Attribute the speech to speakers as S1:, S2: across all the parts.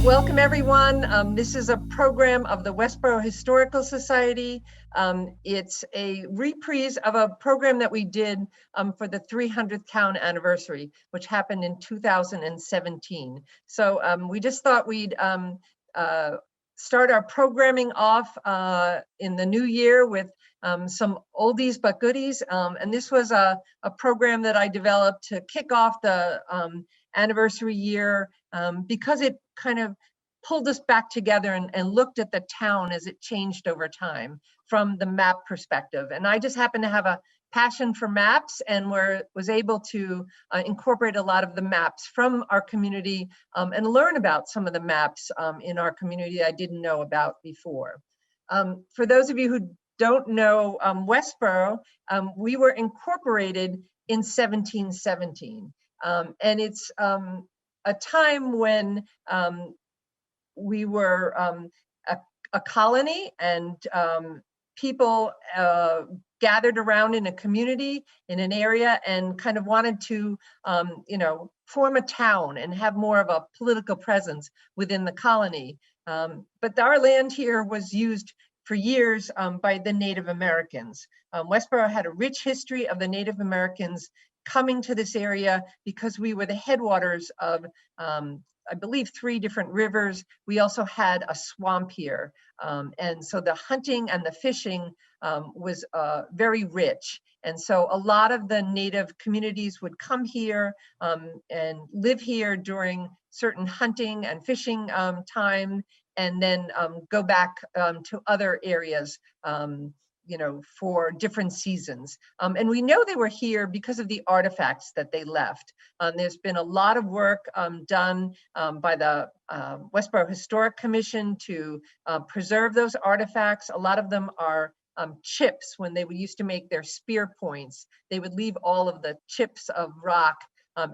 S1: Welcome everyone. This is a program of the Westborough Historical Society. It's a reprise of a program that we did for the 300th town anniversary, which happened in 2017. So we just thought we'd start our programming off in the new year with some oldies but goodies. And this was a program that I developed to kick off the anniversary year because it kind of pulled us back together and looked at the town as it changed over time from the map perspective. And I just happen to have a passion for maps and was able to incorporate a lot of the maps from our community and learn about some of the maps in our community I didn't know about before. For those of you who don't know Westborough, we were incorporated in 1717. And it's a time when we were a colony, and people gathered around in a community in an area and kind of wanted to form a town and have more of a political presence within the colony. But our land here was used for years by the Native Americans. Westborough had a rich history of the Native Americans coming to this area because we were the headwaters of, I believe, 3 different rivers. We also had a swamp here. And so the hunting and the fishing was very rich. And so a lot of the Native communities would come here and live here during certain hunting and fishing time, and then go back to other areas for different seasons. And we know they were here because of the artifacts that they left. There's been a lot of work done by the Westborough Historic Commission to preserve those artifacts. A lot of them are chips. When they used to make their spear points, they would leave all of the chips of rock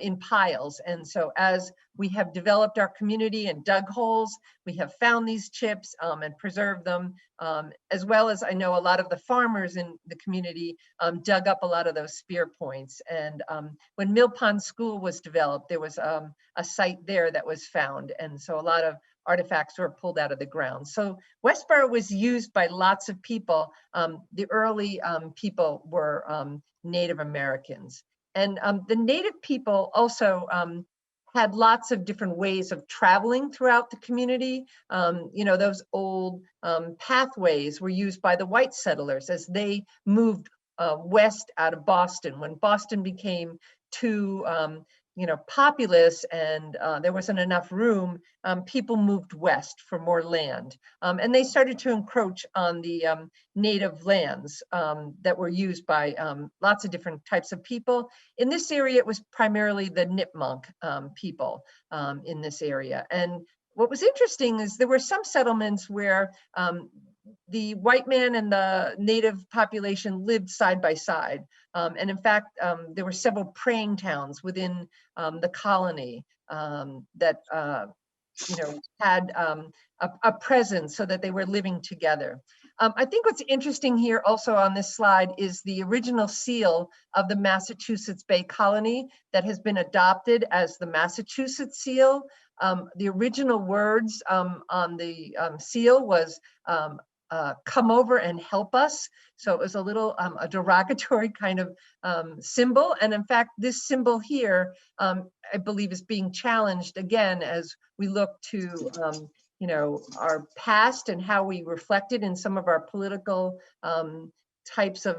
S1: in piles. And so as we have developed our community and dug holes, we have found these chips and preserved them, as well as I know a lot of the farmers in the community dug up a lot of those spear points. And when Mill Pond School was developed, there was a site there that was found. And so a lot of artifacts were pulled out of the ground. So Westborough was used by lots of people. The early people were Native Americans. And the Native people also had lots of different ways of traveling throughout the community. Those old pathways were used by the white settlers as they moved west out of Boston. When Boston became too populous and there wasn't enough room, people moved west for more land. And they started to encroach on the native lands that were used by lots of different types of people. In this area, it was primarily the Nipmuc people in this area. And what was interesting is there were some settlements where the white man and the native population lived side by side. And in fact, there were several praying towns within the colony that had a presence so that they were living together. I think what's interesting here also on this slide is the original seal of the Massachusetts Bay Colony that has been adopted as the Massachusetts seal. The original words on the seal was come over and help us. So it was a little a derogatory kind of symbol. And in fact, this symbol here, I believe, is being challenged again as we look to our past and how we reflected in some of our political types of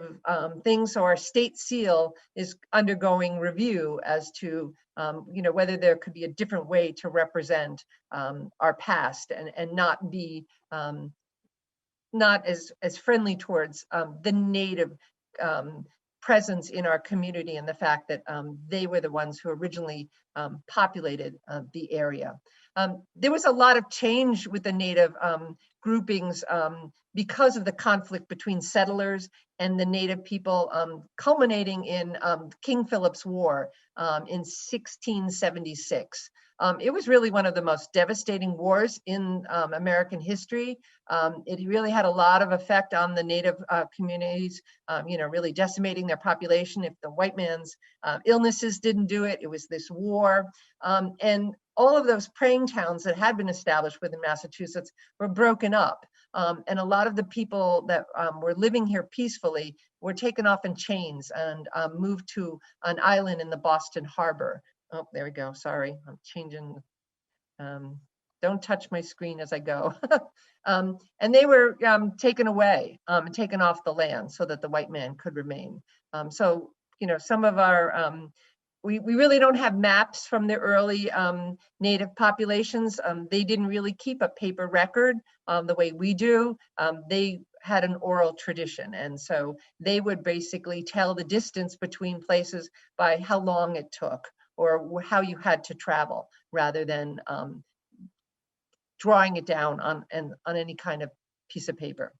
S1: things. So our state seal is undergoing review as to whether there could be a different way to represent our past and not be not as friendly towards the native presence in our community and the fact that they were the ones who originally populated the area. There was a lot of change with the native groupings because of the conflict between settlers and the native people, culminating in King Philip's War in 1676. It was really one of the most devastating wars in American history. It really had a lot of effect on the native communities, really decimating their population. If the white man's illnesses didn't do it, it was this war. And all of those praying towns that had been established within Massachusetts were broken up. And a lot of the people that were living here peacefully were taken off in chains and moved to an island in the Boston Harbor. Oh, there we go. Sorry, I'm changing. Don't touch my screen as I go. And they were taken away and taken off the land so that the white man could remain. So, you know, some of our, we really don't have maps from the early native populations. They didn't really keep a paper record the way we do. They had an oral tradition. And so they would basically tell the distance between places by how long it took or how you had to travel rather than drawing it down on any kind of piece of paper.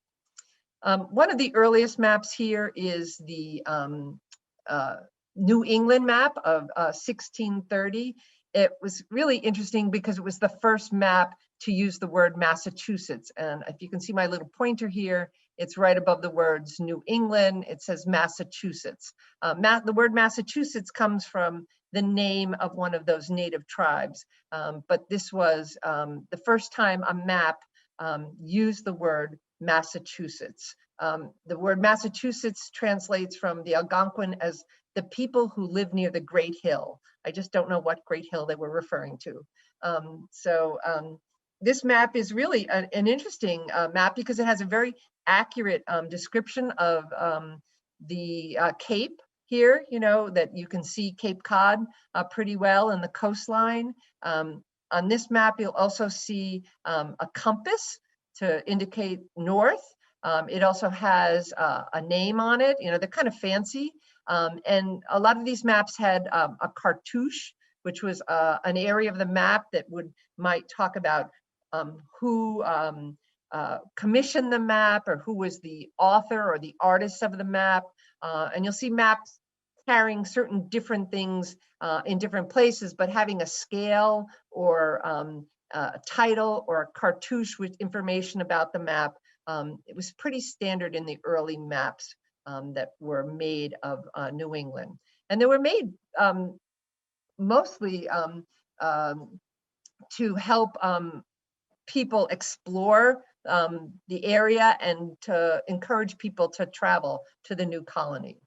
S1: One of the earliest maps here is the New England map of 1630. It was really interesting because it was the first map to use the word Massachusetts. And if you can see my little pointer here, it's right above the words New England. It says Massachusetts. The word Massachusetts comes from the name of one of those native tribes. But this was the first time a map used the word Massachusetts. The word Massachusetts translates from the Algonquin as the people who live near the Great Hill. I just don't know what Great Hill they were referring to. This map is really an interesting map because it has a very accurate description of the Cape here, you know, that you can see Cape Cod pretty well in the coastline. On this map, you'll also see a compass to indicate north. It also has a name on it, you know, they're kind of fancy. And a lot of these maps had a cartouche, which was an area of the map that might talk about who commissioned the map or who was the author or the artist of the map. And you'll see maps carrying certain different things in different places, but having a scale or a title or a cartouche with information about the map. It was pretty standard in the early maps that were made of New England. And they were made mostly to help people explore the area and to encourage people to travel to the new colony.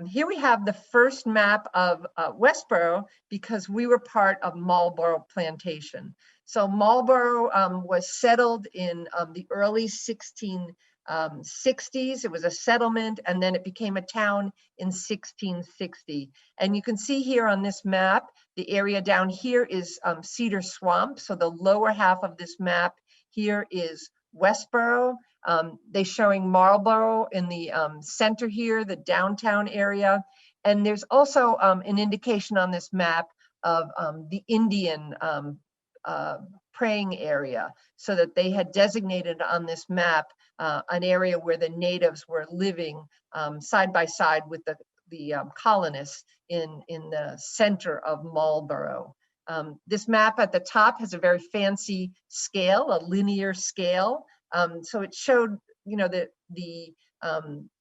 S1: Here we have the first map of Westborough because we were part of Marlborough Plantation. So Marlborough was settled in the early 1660s. It was a settlement and then it became a town in 1660. And you can see here on this map, the area down here is Cedar Swamp. So the lower half of this map here is Westborough. They're showing Marlborough in the center here, the downtown area. And there's also an indication on this map of the Indian praying area, so that they had designated on this map an area where the natives were living side by side with the colonists in the center of Marlborough. This map at the top has a very fancy scale, a linear scale. So it showed, you know, the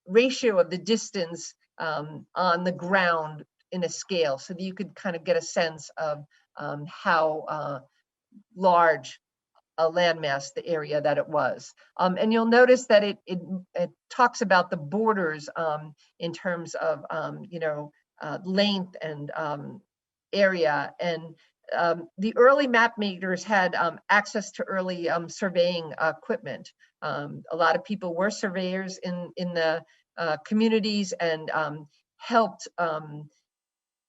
S1: ratio of the distance on the ground in a scale, so that you could kind of get a sense of how large a landmass, the area that it was. And you'll notice that it talks about the borders in terms of, you know, length and area. And the early map makers had access to early surveying equipment. A lot of people were surveyors in the communities and helped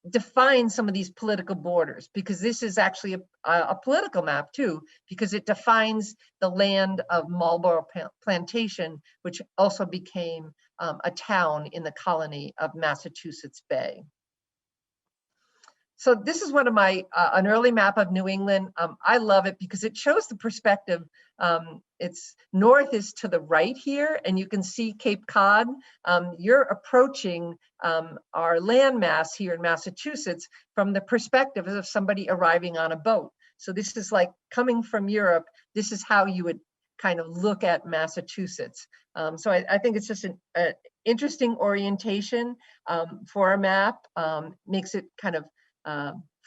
S1: define some of these political borders, because this is actually a political map too, because it defines the land of Marlborough Plantation, which also became a town in the colony of Massachusetts Bay. So this is one of my, an early map of New England. I love it because it shows the perspective. It's north is to the right here, and you can see Cape Cod. You're approaching our landmass here in Massachusetts from the perspective of somebody arriving on a boat. So this is like coming from Europe. This is how you would kind of look at Massachusetts. So I think it's just an interesting orientation for a map. Makes it kind of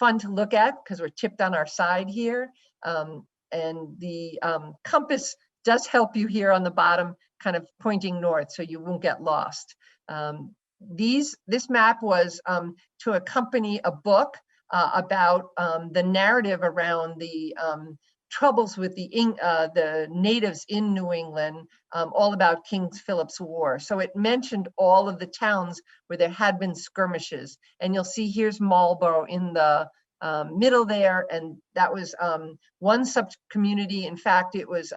S1: fun to look at because we're tipped on our side here. And the compass does help you here on the bottom, kind of pointing north, so you won't get lost. This map was to accompany a book about the narrative around the troubles with the natives in New England, all about King Philip's War. So it mentioned all of the towns where there had been skirmishes. And you'll see here's Marlborough in the middle there, and that was one sub-community. In fact, it was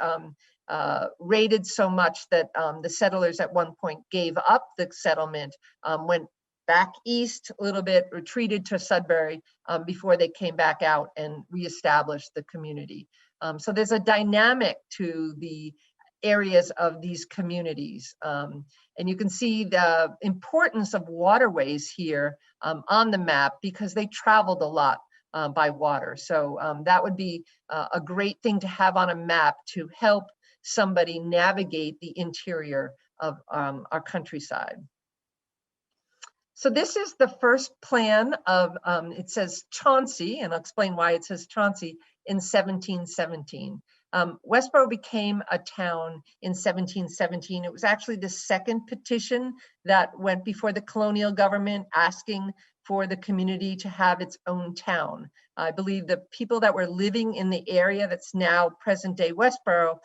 S1: raided so much that the settlers at one point gave up the settlement, went back east a little bit, retreated to Sudbury before they came back out and reestablished the community. So there's a dynamic to the areas of these communities. And you can see the importance of waterways here on the map because they traveled a lot by water. So that would be a great thing to have on a map to help somebody navigate the interior of our countryside. So this is the first plan of, it says Chauncey, and I'll explain why it says Chauncey, in 1717. Westborough became a town in 1717. It was actually the second petition that went before the colonial government asking for the community to have its own town. I believe the people that were living in the area that's now present day Westborough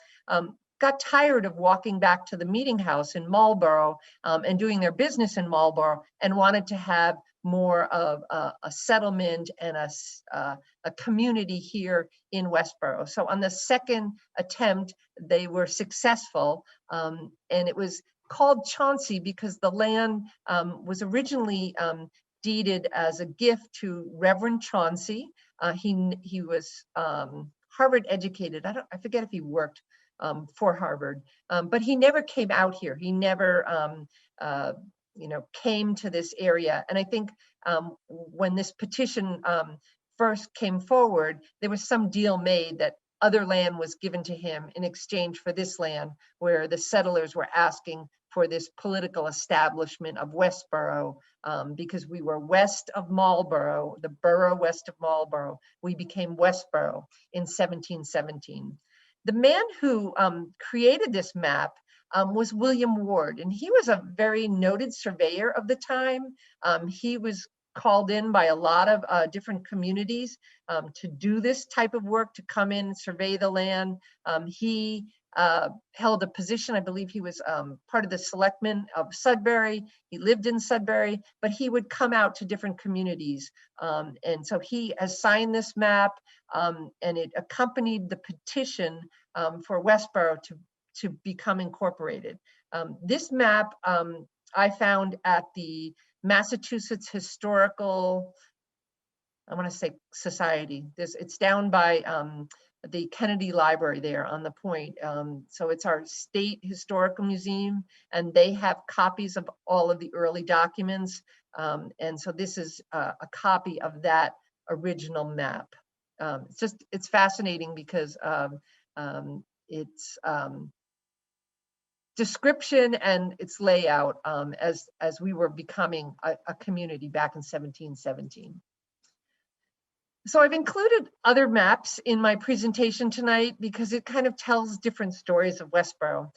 S1: got tired of walking back to the meeting house in Marlborough and doing their business in Marlborough and wanted to have more of a settlement and a community here in Westborough. So on the second attempt, they were successful, and it was called Chauncey because the land was originally deeded as a gift to Reverend Chauncey. He was Harvard educated. I forget if he worked for Harvard, but he never came out here. He never, came to this area. And I think when this petition first came forward, there was some deal made that other land was given to him in exchange for this land, where the settlers were asking for this political establishment of Westborough, because we were west of Marlborough, the borough west of Marlborough. We became Westborough in 1717. The man who created this map was William Ward, and he was a very noted surveyor of the time. He was called in by a lot of different communities to do this type of work, to come in and survey the land. He held a position, I believe he was part of the selectmen of Sudbury. He lived in Sudbury, but he would come out to different communities. And so he has signed this map, and it accompanied the petition for Westborough to become incorporated. This map I found at the Massachusetts Historical, I want to say Society. It's down by the Kennedy Library there on the point. So it's our state historical museum, and they have copies of all of the early documents. And so this is a copy of that original map. It's fascinating because its description and its layout as we were becoming a community back in 1717. So I've included other maps in my presentation tonight because it kind of tells different stories of Westborough.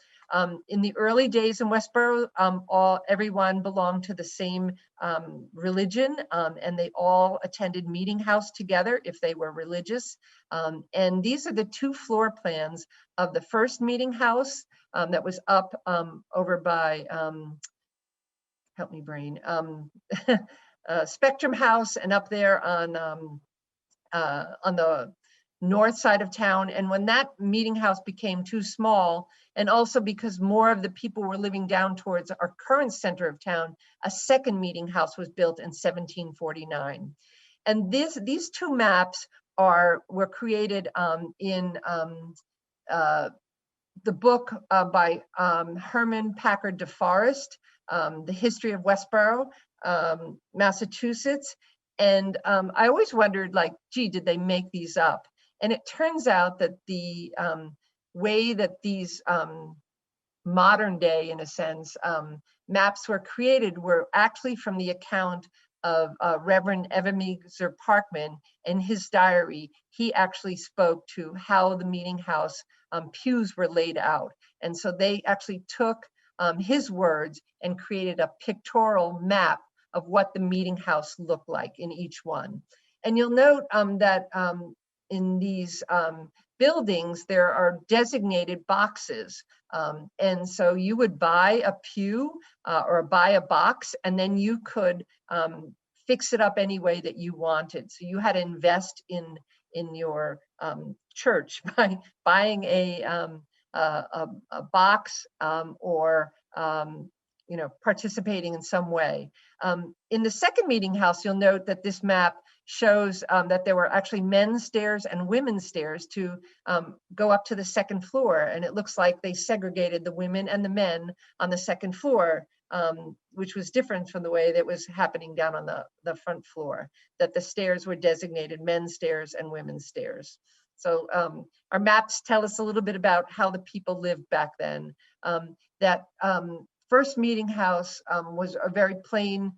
S1: In the early days in Westborough, everyone belonged to the same religion, and they all attended meeting house together if they were religious. And these are the two floor plans of the first meeting house that was up over by, help me brain, Spectrum House, and up there on the north side of town. And when that meeting house became too small, and also because more of the people were living down towards our current center of town, a second meeting house was built in 1749. And these two maps were created in the book by Herman Packard DeForest, The History of Westborough, Massachusetts. And I always wondered, like, gee, did they make these up? And it turns out that the way that these modern day, in a sense, maps were created were actually from the account of Reverend Ebenezer Parkman. In his diary, he actually spoke to how the meeting house pews were laid out. And so they actually took his words and created a pictorial map of what the meeting house looked like in each one. And you'll note that in these buildings, there are designated boxes. And so you would buy a pew or buy a box, and then you could fix it up any way that you wanted. So you had to invest in your church by buying a box or participating in some way. In the second meeting house, you'll note that this map shows that there were actually men's stairs and women's stairs to go up to the second floor. And it looks like they segregated the women and the men on the second floor, which was different from the way that was happening down on the front floor, that the stairs were designated men's stairs and women's stairs. So our maps tell us a little bit about how the people lived back then. That first meeting house was a very plain,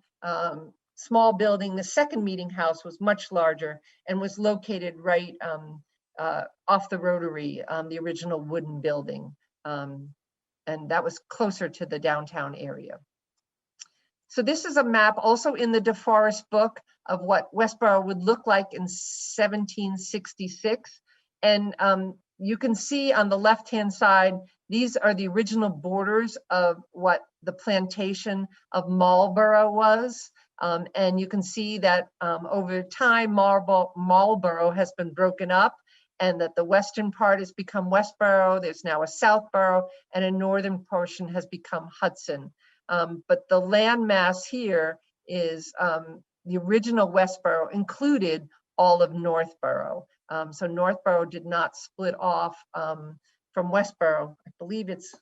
S1: small building. The second meeting house was much larger and was located right off the Rotary, the original wooden building. And that was closer to the downtown area. So this is a map also in the DeForest book of what Westborough would look like in 1766. And you can see on the left-hand side, these are the original borders of what the plantation of Marlborough was. And you can see that over time, Marlborough has been broken up, and that the western part has become Westborough. There's now a Southborough, and a northern portion has become Hudson. But the landmass here is the original Westborough included all of Northborough. So Northborough did not split off from Westborough. I believe it's,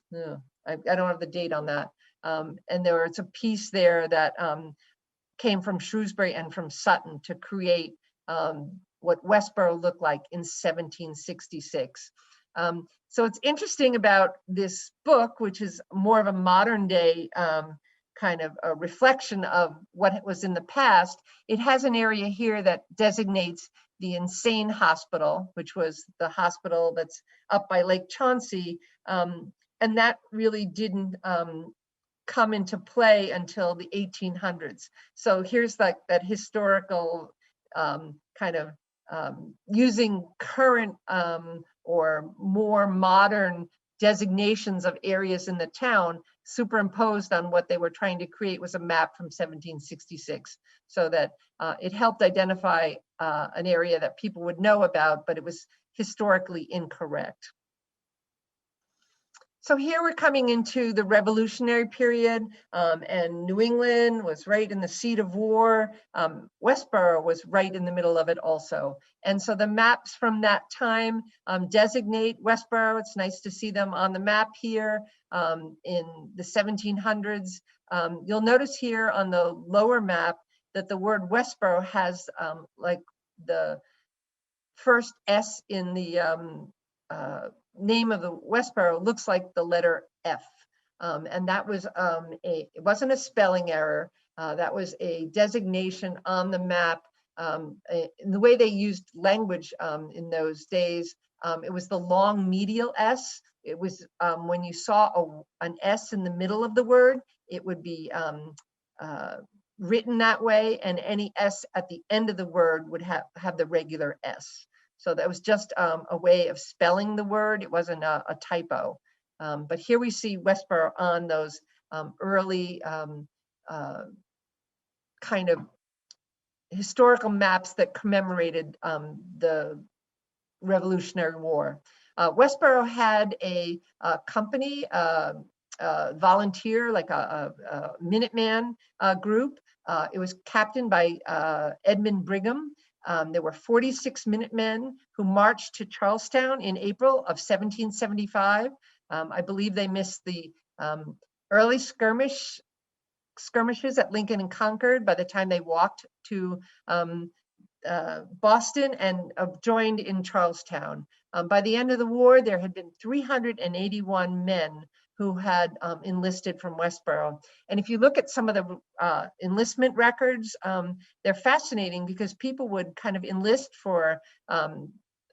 S1: I don't have the date on that. And there was a piece there that came from Shrewsbury and from Sutton to create what Westborough looked like in 1766. So it's interesting about this book, which is more of a modern day kind of a reflection of what was in the past. It has an area here that designates the insane hospital, which was the hospital that's up by Lake Chauncey. And that really didn't come into play until the 1800s. So here's like that historical kind of using current or more modern designations of areas in the town superimposed on what they were trying to create was a map from 1766, so that it helped identify an area that people would know about, but it was historically incorrect. So here we're coming into the Revolutionary period, and New England was right in the seat of war. Westborough was right in the middle of it also. And so the maps from that time designate Westborough. It's nice to see them on the map here in the 1700s. You'll notice here on the lower map that the word Westborough has like the first S in the name of the Westborough looks like the letter F. And that was it wasn't a spelling error. That was a designation on the map. In the way they used language in those days, it was the long medial S. It was when you saw an S in the middle of the word, it would be written that way, and any S at the end of the word would have the regular S. So that was just a way of spelling the word. It wasn't a typo. But here we see Westborough on those early kind of historical maps that commemorated the Revolutionary War. Westborough had a company, volunteer, like a Minuteman group. It was captained by Edmund Brigham. There were 46 Minutemen who marched to Charlestown in April of 1775. I believe they missed the early skirmishes at Lincoln and Concord by the time they walked to Boston and joined in Charlestown. By the end of the war, there had been 381 men who had enlisted from Westborough. And if you look at some of the enlistment records, they're fascinating because people would kind of enlist for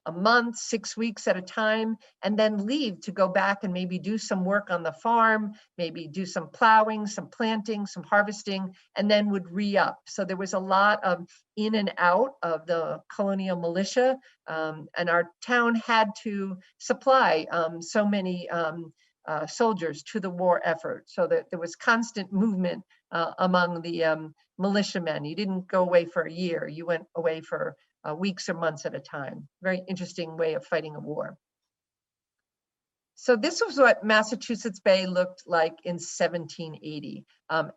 S1: a month, 6 weeks at a time, and then leave to go back and maybe do some work on the farm, maybe do some plowing, some planting, some harvesting, and then would re-up. So there was a lot of in and out of the colonial militia, and our town had to supply so many soldiers to the war effort, so that there was constant movement among the militiamen. You didn't go away for a year, you went away for weeks or months at a time. Very interesting way of fighting a war. So this was what Massachusetts Bay looked like in 1780,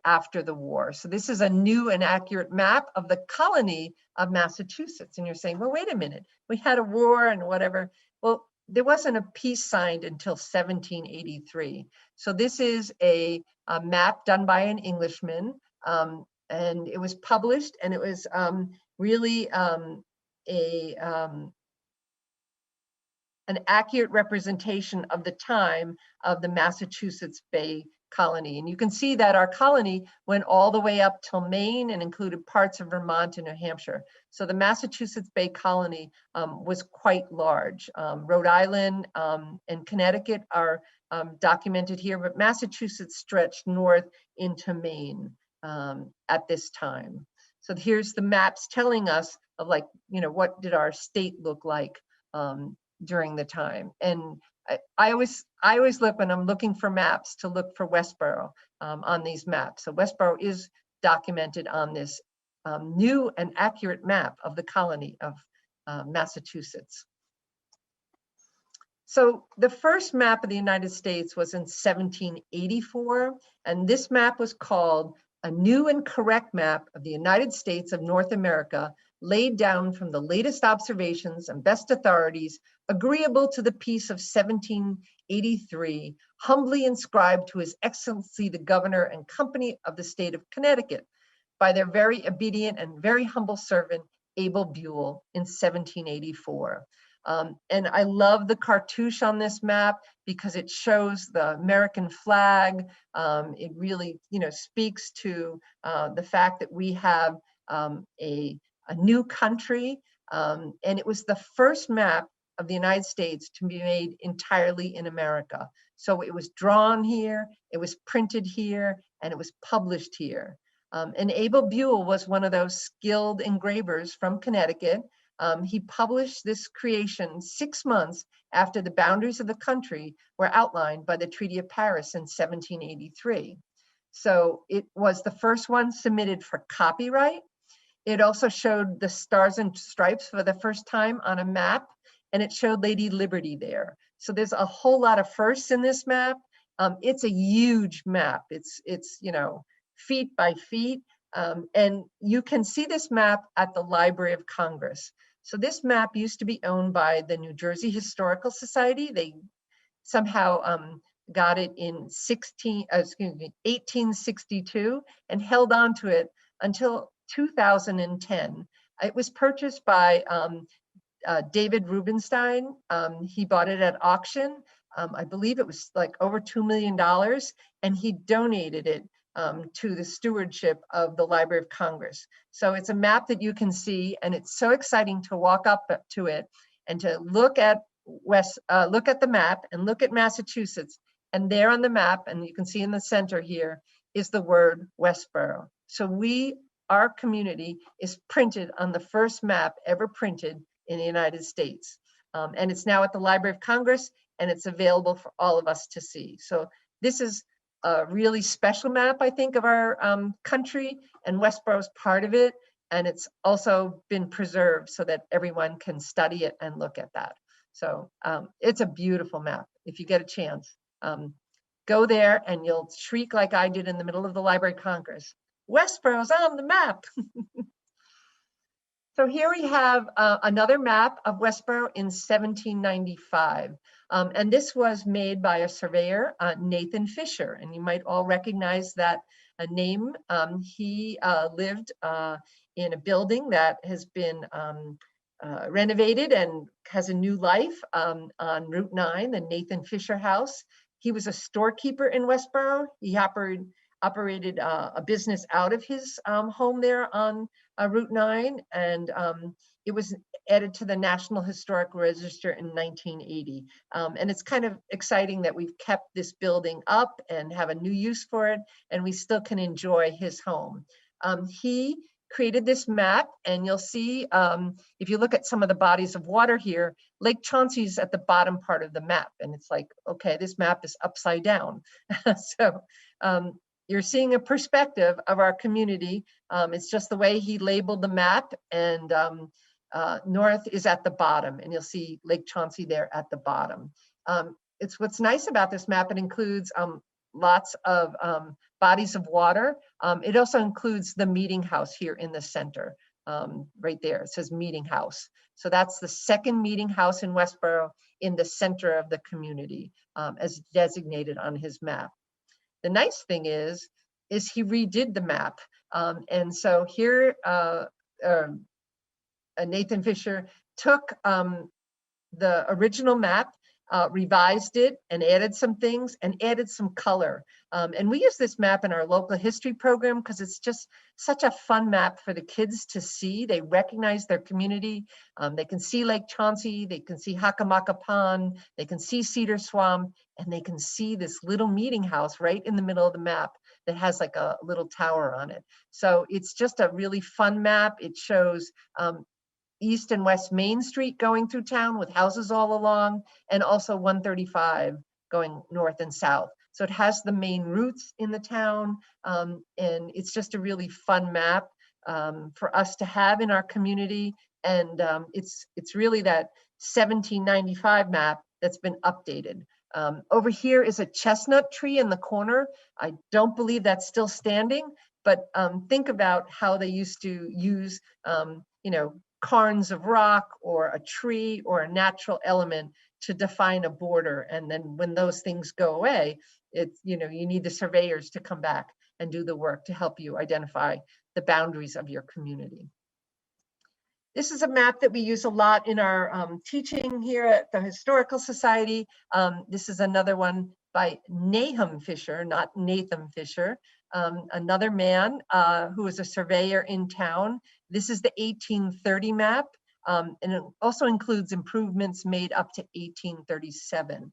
S1: after the war. So this is a new and accurate map of the colony of Massachusetts. And you're saying, well, wait a minute, we had a war and whatever. Well, there wasn't a peace signed until 1783. So this is a map done by an Englishman, and it was published, and it was really an accurate representation of the time of the Massachusetts Bay Colony. And you can see that our colony went all the way up till Maine and included parts of Vermont and New Hampshire. So the Massachusetts Bay Colony was quite large. Rhode Island and Connecticut are documented here, but Massachusetts stretched north into Maine at this time. So here's the maps telling us of, like, you know, what did our state look like during the time. And I always look, when I'm looking for maps, to look for Westborough on these maps. So Westborough is documented on this new and accurate map of the colony of Massachusetts. So the first map of the United States was in 1784, and this map was called A New and Correct Map of the United States of North America, laid down from the latest observations and best authorities, agreeable to the peace of 1783, humbly inscribed to His Excellency the Governor and Company of the State of Connecticut, by their very obedient and very humble servant, Abel Buell, in 1784. And I love the cartouche on this map because it shows the American flag. It really, you know, speaks to the fact that we have a new country. And it was the first map of the United States to be made entirely in America. So it was drawn here, it was printed here, and it was published here. And Abel Buell was one of those skilled engravers from Connecticut. He published this creation 6 months after the boundaries of the country were outlined by the Treaty of Paris in 1783. So it was the first one submitted for copyright. It also showed the Stars and Stripes for the first time on a map, and it showed Lady Liberty there. So there's a whole lot of firsts in this map. It's a huge map. It's you know, feet by feet. And you can see this map at the Library of Congress. So this map used to be owned by the New Jersey Historical Society. They somehow got it in 1862 and held on to it until 2010. It was purchased by David Rubenstein. He bought it at auction. I believe it was like over $2 million, and he donated it to the stewardship of the Library of Congress. So it's a map that you can see, and it's so exciting to walk up to it and to look at the map and look at Massachusetts. And there on the map, and you can see in the center here, is the word Westborough. So our community is printed on the first map ever printed in the United States. And it's now at the Library of Congress, and it's available for all of us to see. So this is a really special map, I think, of our country, and Westborough is part of it. And it's also been preserved so that everyone can study it and look at that. So it's a beautiful map. If you get a chance, go there and you'll shriek like I did in the middle of the Library of Congress. Westborough's on the map. So here we have another map of Westborough in 1795. And this was made by a surveyor, Nathan Fisher. And you might all recognize that name. He lived in a building that has been renovated and has a new life on Route 9, the Nathan Fisher House. He was a storekeeper in Westborough. He operated a business out of his home there on Route 9, and it was added to the National Historic Register in 1980. And it's kind of exciting that we've kept this building up and have a new use for it, and we still can enjoy his home. He created this map, and you'll see, if you look at some of the bodies of water here, Lake Chauncey's at the bottom part of the map, and it's like, okay, this map is upside down. So you're seeing a perspective of our community. It's just the way he labeled the map, and north is at the bottom, and you'll see Lake Chauncey there at the bottom. It's what's nice about this map. It includes lots of bodies of water. It also includes the meeting house here in the center, right there. It says meeting house. So that's the second meeting house in Westborough in the center of the community, as designated on his map. The nice thing is he redid the map. And so here, Nathan Fisher took the original map, revised it and added some things and added some color. And we use this map in our local history program because it's just such a fun map for the kids to see. They recognize their community. They can see Lake Chauncey, they can see Hakamaka Pond, they can see Cedar Swamp, and they can see this little meeting house right in the middle of the map that has like a little tower on it. So it's just a really fun map. It shows East and West Main Street going through town with houses all along, and also 135 going north and south. So it has the main routes in the town, and it's just a really fun map for us to have in our community. And it's really that 1795 map that's been updated. Over here is a chestnut tree in the corner. I don't believe that's still standing, but think about how they used to use, cairns of rock or a tree or a natural element to define a border. And then when those things go away, it's, you need the surveyors to come back and do the work to help you identify the boundaries of your community. This is a map that we use a lot in our teaching here at the Historical Society. This is another one by Nahum Fisher, not Nathan Fisher, another man who was a surveyor in town. This is the 1830 map, and it also includes improvements made up to 1837.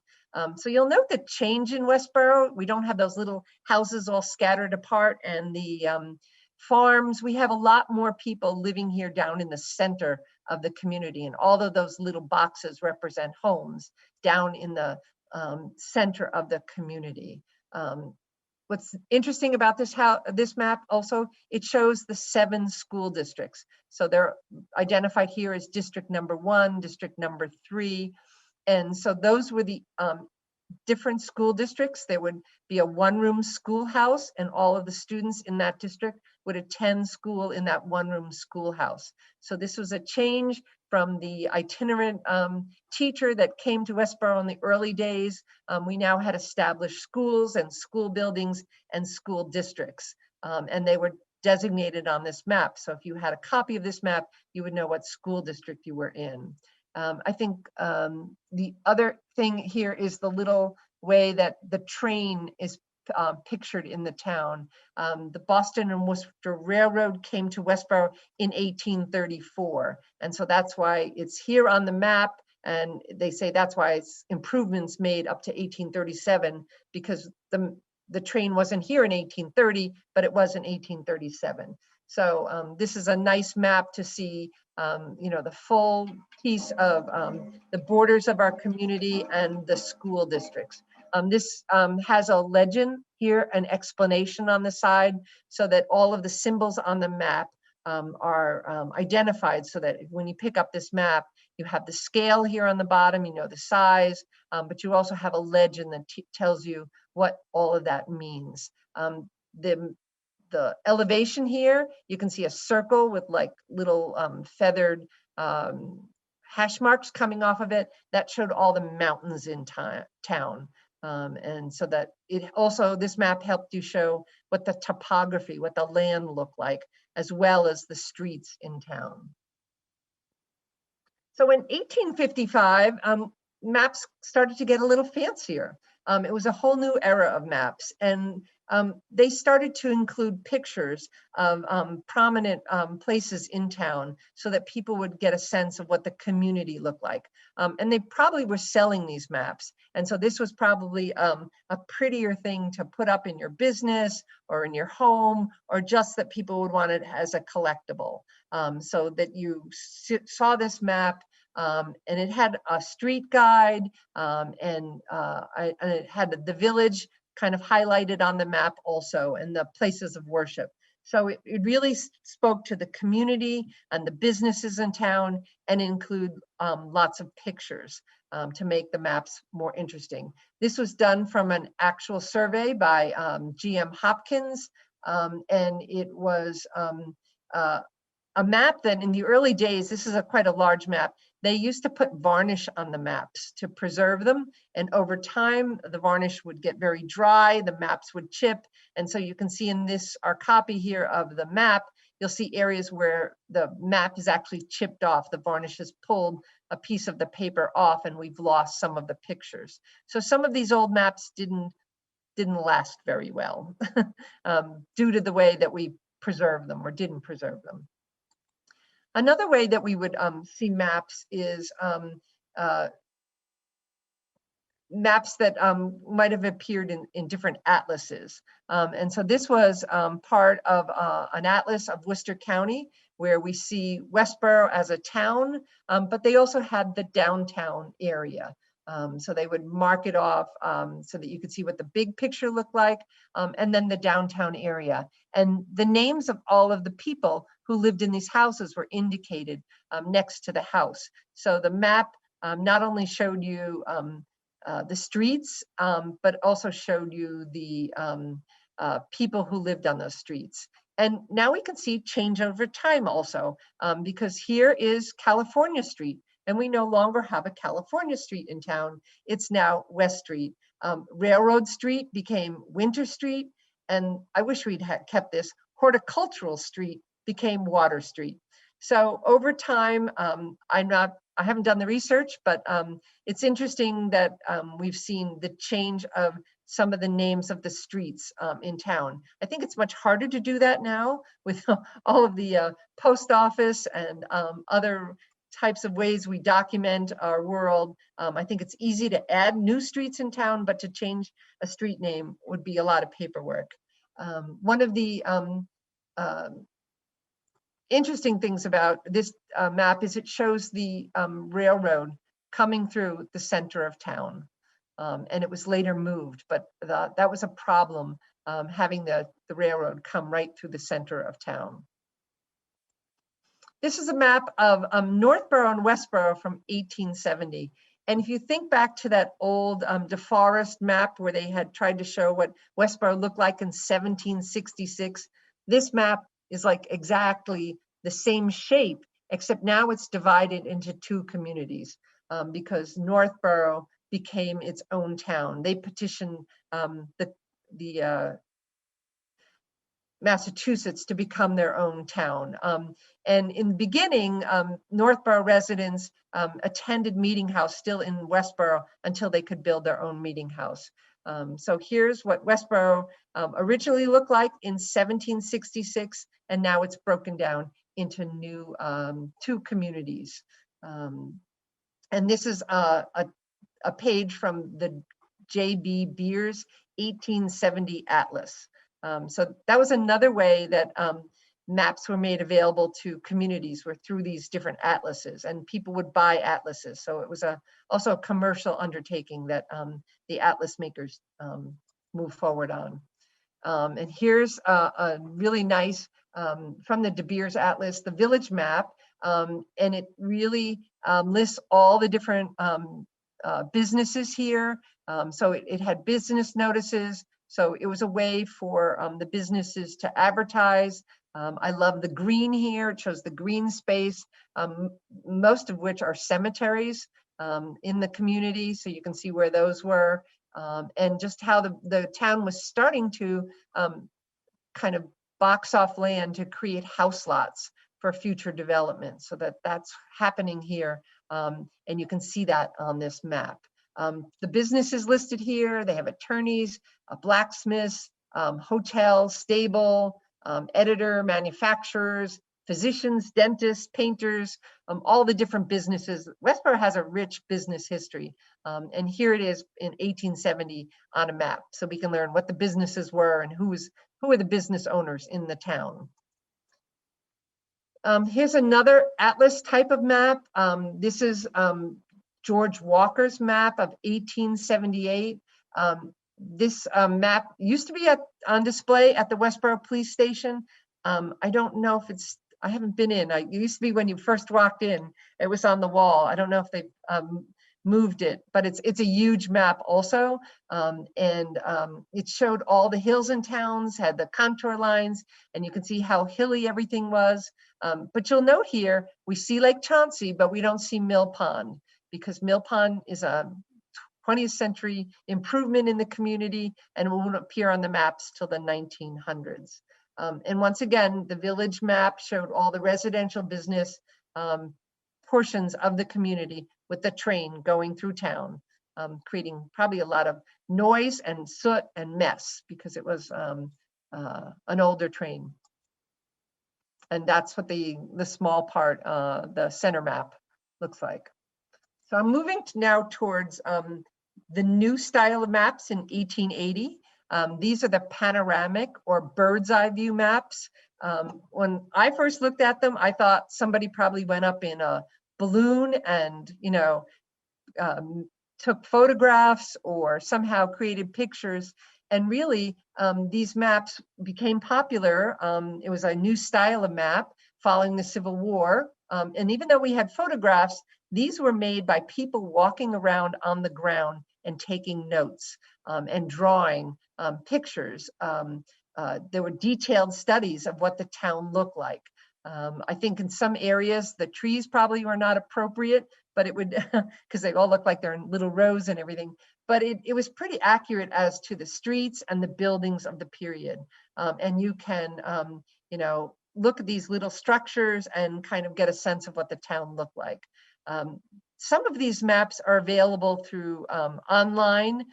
S1: So you'll note the change in Westborough. We don't have those little houses all scattered apart, and the farms. We have a lot more people living here down in the center of the community, and all of those little boxes represent homes down in the center of the community. What's interesting about this map also, it shows the 7 school districts. So they're identified here as district number 1, district number 3. And so those were the different school districts. There would be a one-room schoolhouse, and all of the students in that district would attend school in that one-room schoolhouse. So this was a change from the itinerant teacher that came to Westborough in the early days. We now had established schools and school buildings and school districts, and they were designated on this map. So if you had a copy of this map, you would know what school district you were in. I think the other thing here is the little way that the train is pictured in the town. The Boston and Worcester Railroad came to Westborough in 1834. And so that's why it's here on the map. And they say that's why it's improvements made up to 1837, because the train wasn't here in 1830, but it was in 1837. So this is a nice map to see, the full piece of the borders of our community and the school districts. This has a legend here, an explanation on the side, so that all of the symbols on the map are identified, so that when you pick up this map, you have the scale here on the bottom, the size, but you also have a legend that tells you what all of that means. The elevation here, you can see a circle with like little feathered hash marks coming off of it. That showed all the mountains in town. And so that it also, this map helped you show what the topography, what the land looked like, as well as the streets in town. So in 1855, maps started to get a little fancier. it was a whole new era of maps. And they started to include pictures of prominent places in town so that people would get a sense of what the community looked like. And they probably were selling these maps. And so this was probably a prettier thing to put up in your business or in your home, or just that people would want it as a collectible. So that you saw this map, and it had a street guide, and it had the village kind of highlighted on the map also, and the places of worship. So it really spoke to the community and the businesses in town, and include lots of pictures to make the maps more interesting. This was done from an actual survey by GM Hopkins, and it was a map that in the early days, this is quite a large map, they used to put varnish on the maps to preserve them. And over time, the varnish would get very dry, the maps would chip. And so you can see in this, our copy here of the map, you'll see areas where the map is actually chipped off. The varnish has pulled a piece of the paper off, and we've lost some of the pictures. So some of these old maps didn't last very well due to the way that we preserve them or didn't preserve them. Another way that we would see maps is maps that might have appeared in different atlases. And so this was part of an atlas of Worcester County, where we see Westborough as a town, but they also had the downtown area. So they would mark it off so that you could see what the big picture looked like, and then the downtown area. And the names of all of the people who lived in these houses were indicated next to the house. So the map not only showed you the streets, but also showed you the people who lived on those streets. And now we can see change over time also, because here is California Street, and we no longer have a California Street in town. It's now West Street. Railroad Street became Winter Street, and I wish we'd kept this. Horticultural Street became Water Street. So over time, I haven't done the research, but it's interesting that we've seen the change of some of the names of the streets in town. I think it's much harder to do that now with all of the post office and other types of ways we document our world. I think it's easy to add new streets in town, but to change a street name would be a lot of paperwork. One of the interesting things about this map is it shows the railroad coming through the center of town. And it was later moved, but that was a problem, having the railroad come right through the center of town. This is a map of Northborough and Westborough from 1870. And if you think back to that old DeForest map where they had tried to show what Westborough looked like in 1766, this map is like exactly the same shape, except now it's divided into two communities because Northborough became its own town. They petitioned the Massachusetts to become their own town. And in the beginning, Northborough residents attended Meeting House still in Westborough until they could build their own meeting house. So here's what Westborough originally looked like in 1766, and now it's broken down into new two communities. And this is a page from the J.B. Beers 1870 Atlas. So that was another way that maps were made available to communities, were through these different atlases, and people would buy atlases. So it was also a commercial undertaking that the atlas makers moved forward on. And here's a really nice, from the De Beers Atlas, the village map, and it really lists all the different businesses here. So it had business notices. So it was a way for the businesses to advertise. I love the green here. It shows the green space, most of which are cemeteries in the community. So you can see where those were, and just how the town was starting to kind of box off land to create house lots for future development. So that's happening here. And you can see that on this map. The businesses listed here, they have attorneys, blacksmiths, hotel, stable, editor, manufacturers, physicians, dentists, painters, all the different businesses. Westborough has a rich business history. And here it is in 1870 on a map. So we can learn what the businesses were and who were the business owners in the town. Here's another atlas type of map. This is George Walker's map of 1878. This map used to be on display at the Westborough Police Station. I don't know if I haven't been in. It used to be when you first walked in, it was on the wall. I don't know if they moved it, but it's a huge map also. It showed all the hills and towns, had the contour lines, and you can see how hilly everything was. But you'll note here, we see Lake Chauncey, but we don't see Mill Pond, because Mill Pond is a 20th century improvement in the community and won't appear on the maps till the 1900s. And once again, the village map showed all the residential business portions of the community with the train going through town, creating probably a lot of noise and soot and mess because it was an older train. And that's what the small part, the center map looks like. So I'm moving now towards the new style of maps in 1880. These are the panoramic or bird's eye view maps. When I first looked at them, I thought somebody probably went up in a balloon and, took photographs or somehow created pictures. And really, these maps became popular. It was a new style of map following the Civil War. And even though we had photographs, these were made by people walking around on the ground and taking notes and drawing pictures. There were detailed studies of what the town looked like. I think in some areas, the trees probably were not appropriate, but it would, because they all look like they're in little rows and everything. But it was pretty accurate as to the streets and the buildings of the period. And you can, look at these little structures and kind of get a sense of what the town looked like. Some of these maps are available through online.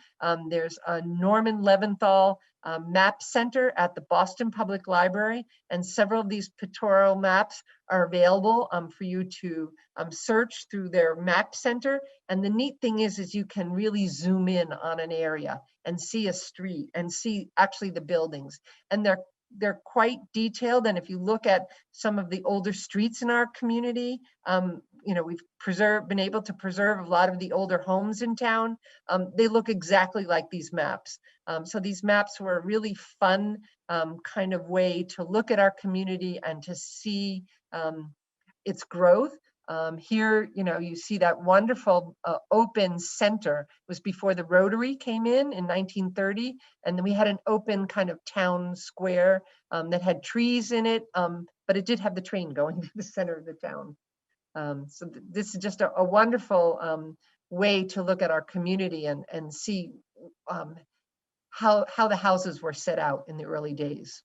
S1: There's a Norman Leventhal map center at the Boston Public Library, and several of these pictorial maps are available for you to search through their map center. And the neat thing is you can really zoom in on an area and see a street and see actually the buildings. And they're quite detailed. And if you look at some of the older streets in our community, we've been able to preserve a lot of the older homes in town. They look exactly like these maps. So these maps were a really fun kind of way to look at our community and to see its growth. Here, you see that wonderful open center. It was before the Rotary came in 1930. And then we had an open kind of town square that had trees in it, but it did have the train going to the center of the town. So this is just a wonderful way to look at our community and see how the houses were set out in the early days.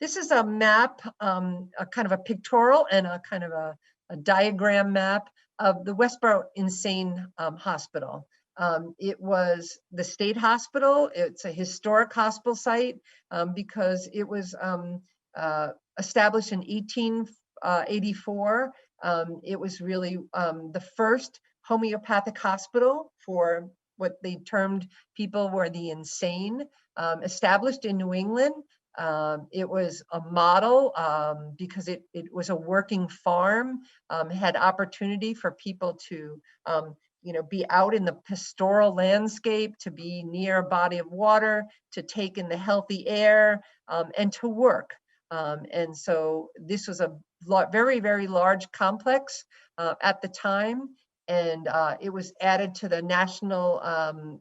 S1: This is a map, a kind of a pictorial and a kind of a diagram map of the Westborough Insane Hospital. It was the state hospital. It's a historic hospital site because it was established in 1884. It was really the first homeopathic hospital for what they termed people were the insane, established in New England. It was a model because it was a working farm, had opportunity for people to be out in the pastoral landscape, to be near a body of water, to take in the healthy air, and to work. And so this was a very, very large complex at the time. And it was added to the National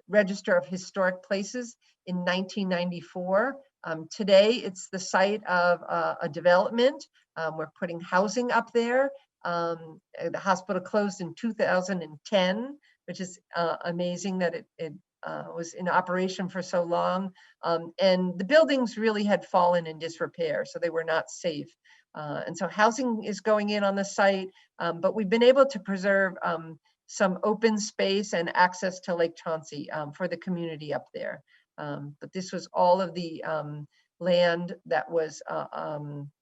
S1: Register of Historic Places in 1994. Today, it's the site of a development. We're putting housing up there. The hospital closed in 2010, which is amazing that it was in operation for so long. And the buildings really had fallen in disrepair, so they were not safe. And so housing is going in on the site, but we've been able to preserve some open space and access to Lake Chauncey for the community up there. But this was all of the land that was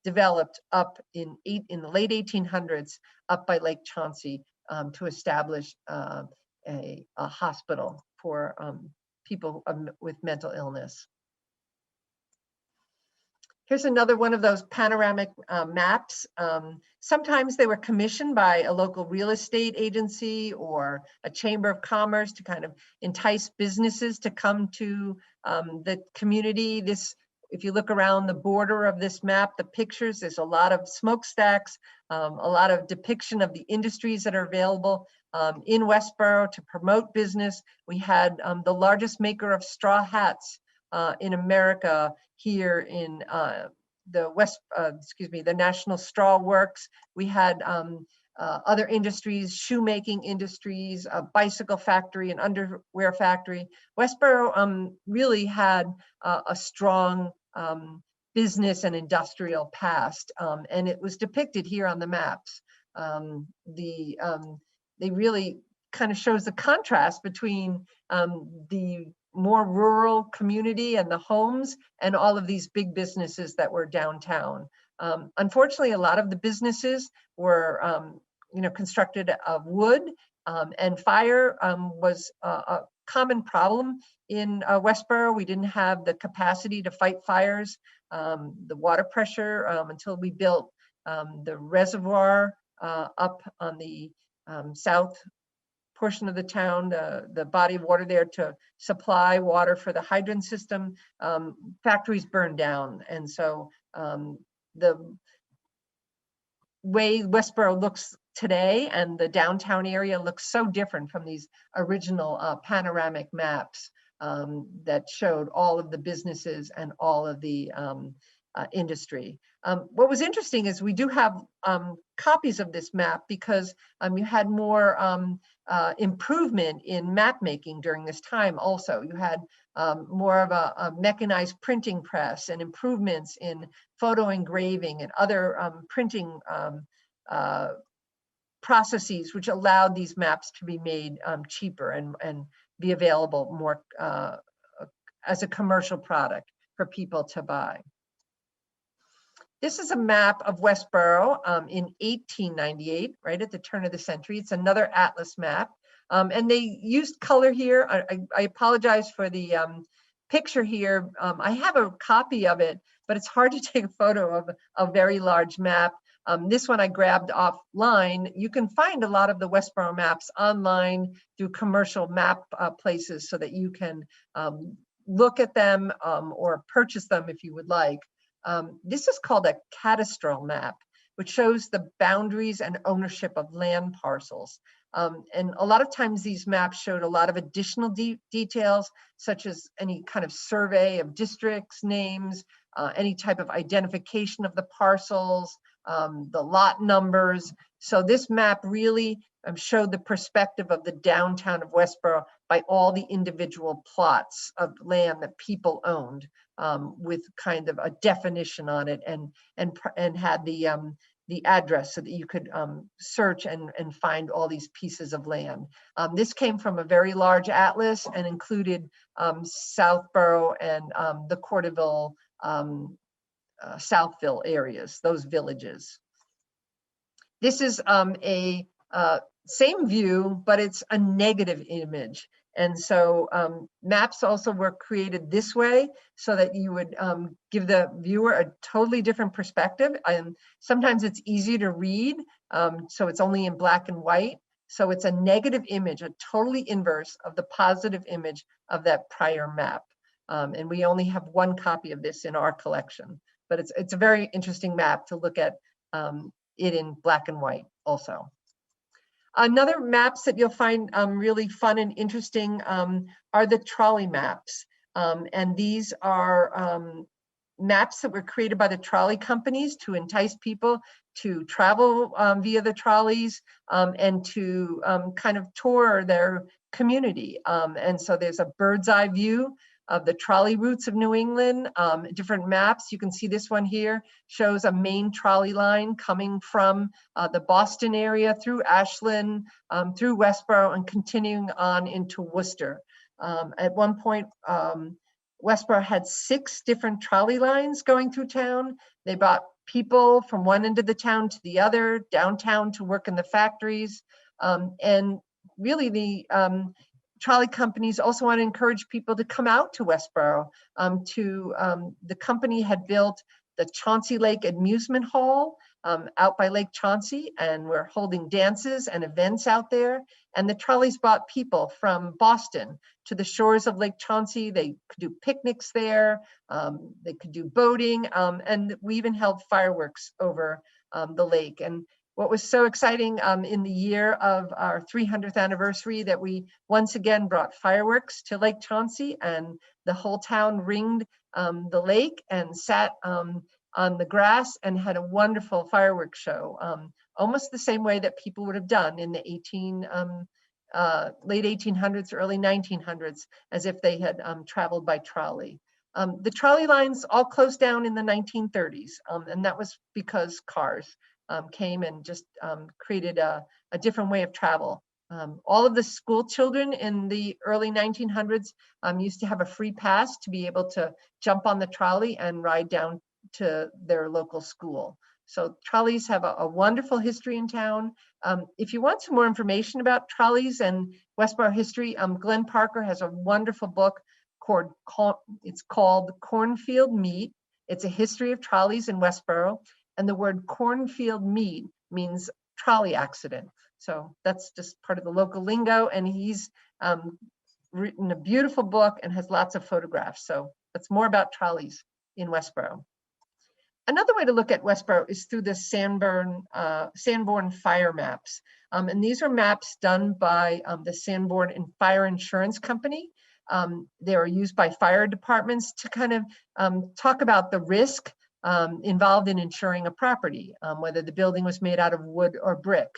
S1: developed up in the late 1800s up by Lake Chauncey to establish a hospital for people with mental illness. Here's another one of those panoramic maps. Sometimes they were commissioned by a local real estate agency or a chamber of commerce to kind of entice businesses to come to the community. If you look around the border of this map, the pictures, there's a lot of smokestacks, a lot of depiction of the industries that are available in Westborough to promote business. We had the largest maker of straw hats in America here in the National Straw Works. We had other industries, shoemaking industries, a bicycle factory, an underwear factory. Westborough really had a strong business and industrial past, and it was depicted here on the maps. They really kind of shows the contrast between the more rural community and the homes and all of these big businesses that were downtown. Unfortunately, a lot of the businesses were constructed of wood, and fire was a common problem in Westborough. We didn't have the capacity to fight fires, the water pressure, until we built the reservoir up on the south portion of the town, the body of water there to supply water for the hydrant system. Factories burned down. And so the way Westborough looks today and the downtown area looks so different from these original panoramic maps that showed all of the businesses and all of the industry. What was interesting is we do have copies of this map because you had more improvement in map making during this time also. You had more of a mechanized printing press and improvements in photo engraving and other printing processes, which allowed these maps to be made cheaper and be available more as a commercial product for people to buy. This is a map of Westborough in 1898, right at the turn of the century. It's another atlas map. And they used color here. I apologize for the picture here. I have a copy of it, but it's hard to take a photo of a very large map. This one I grabbed offline. You can find a lot of the Westborough maps online through commercial map places so that you can look at them or purchase them if you would like. This is called a cadastral map, which shows the boundaries and ownership of land parcels. And a lot of times these maps showed a lot of additional details, such as any kind of survey of districts, names, any type of identification of the parcels, the lot numbers. So this map really showed the perspective of the downtown of Westborough by all the individual plots of land that people owned, with kind of a definition on it, and had the address so that you could search and find all these pieces of land. This came from a very large atlas and included Southborough and the Corderville, Southville areas, those villages. This is a same view, but it's a negative image. And so maps also were created this way so that you would give the viewer a totally different perspective. And sometimes it's easier to read, so it's only in black and white. So it's a negative image, a totally inverse of the positive image of that prior map. And we only have one copy of this in our collection, but it's a very interesting map to look at it in black and white also. Another maps that you'll find really fun and interesting are the trolley maps. And these are maps that were created by the trolley companies to entice people to travel via the trolleys and to kind of tour their community. And so there's a bird's eye view of the trolley routes of New England, different maps. You can see this one here shows a main trolley line coming from the Boston area through Ashland, through Westborough, and continuing on into Worcester. At one point, Westborough had 6 different trolley lines going through town. They brought people from one end of the town to the other, downtown to work in the factories. And really the trolley companies also want to encourage people to come out to Westborough. The company had built the Chauncey Lake Amusement Hall out by Lake Chauncey, and we're holding dances and events out there. And the trolleys brought people from Boston to the shores of Lake Chauncey. They could do picnics there, they could do boating, and we even held fireworks over the lake. And what was so exciting in the year of our 300th anniversary, that we once again brought fireworks to Lake Chauncey, and the whole town ringed the lake and sat on the grass and had a wonderful fireworks show, almost the same way that people would have done in the late 1800s, early 1900s, as if they had traveled by trolley. The trolley lines all closed down in the 1930s, and that was because cars came and just created a different way of travel. All of the school children in the early 1900s used to have a free pass to be able to jump on the trolley and ride down to their local school. So trolleys have a wonderful history in town. If you want some more information about trolleys and Westborough history, Glenn Parker has a wonderful book it's called Cornfield Meet. It's a history of trolleys in Westborough. And the word cornfield meet means trolley accident. So that's just part of the local lingo. And he's written a beautiful book and has lots of photographs. So that's more about trolleys in Westborough. Another way to look at Westborough is through the Sanborn fire maps. And these are maps done by the Sanborn and Fire Insurance Company. They are used by fire departments to kind of talk about the risk involved in insuring a property, whether the building was made out of wood or brick.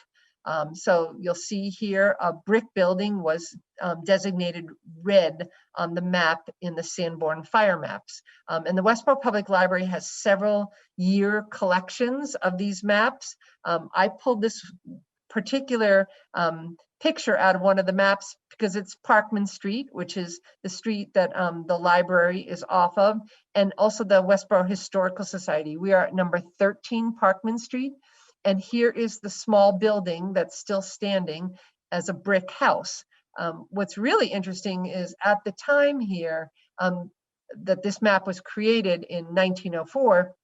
S1: So you'll see here a brick building was designated red on the map in the Sanborn fire maps. And the Westborough Public Library has several year collections of these maps. I pulled this particular picture out of one of the maps because it's Parkman Street, which is the street that the library is off of, and also the Westborough Historical Society. We are at number 13 Parkman Street, and here is the small building that's still standing as a brick house. What's really interesting is at the time here that this map was created in 1904,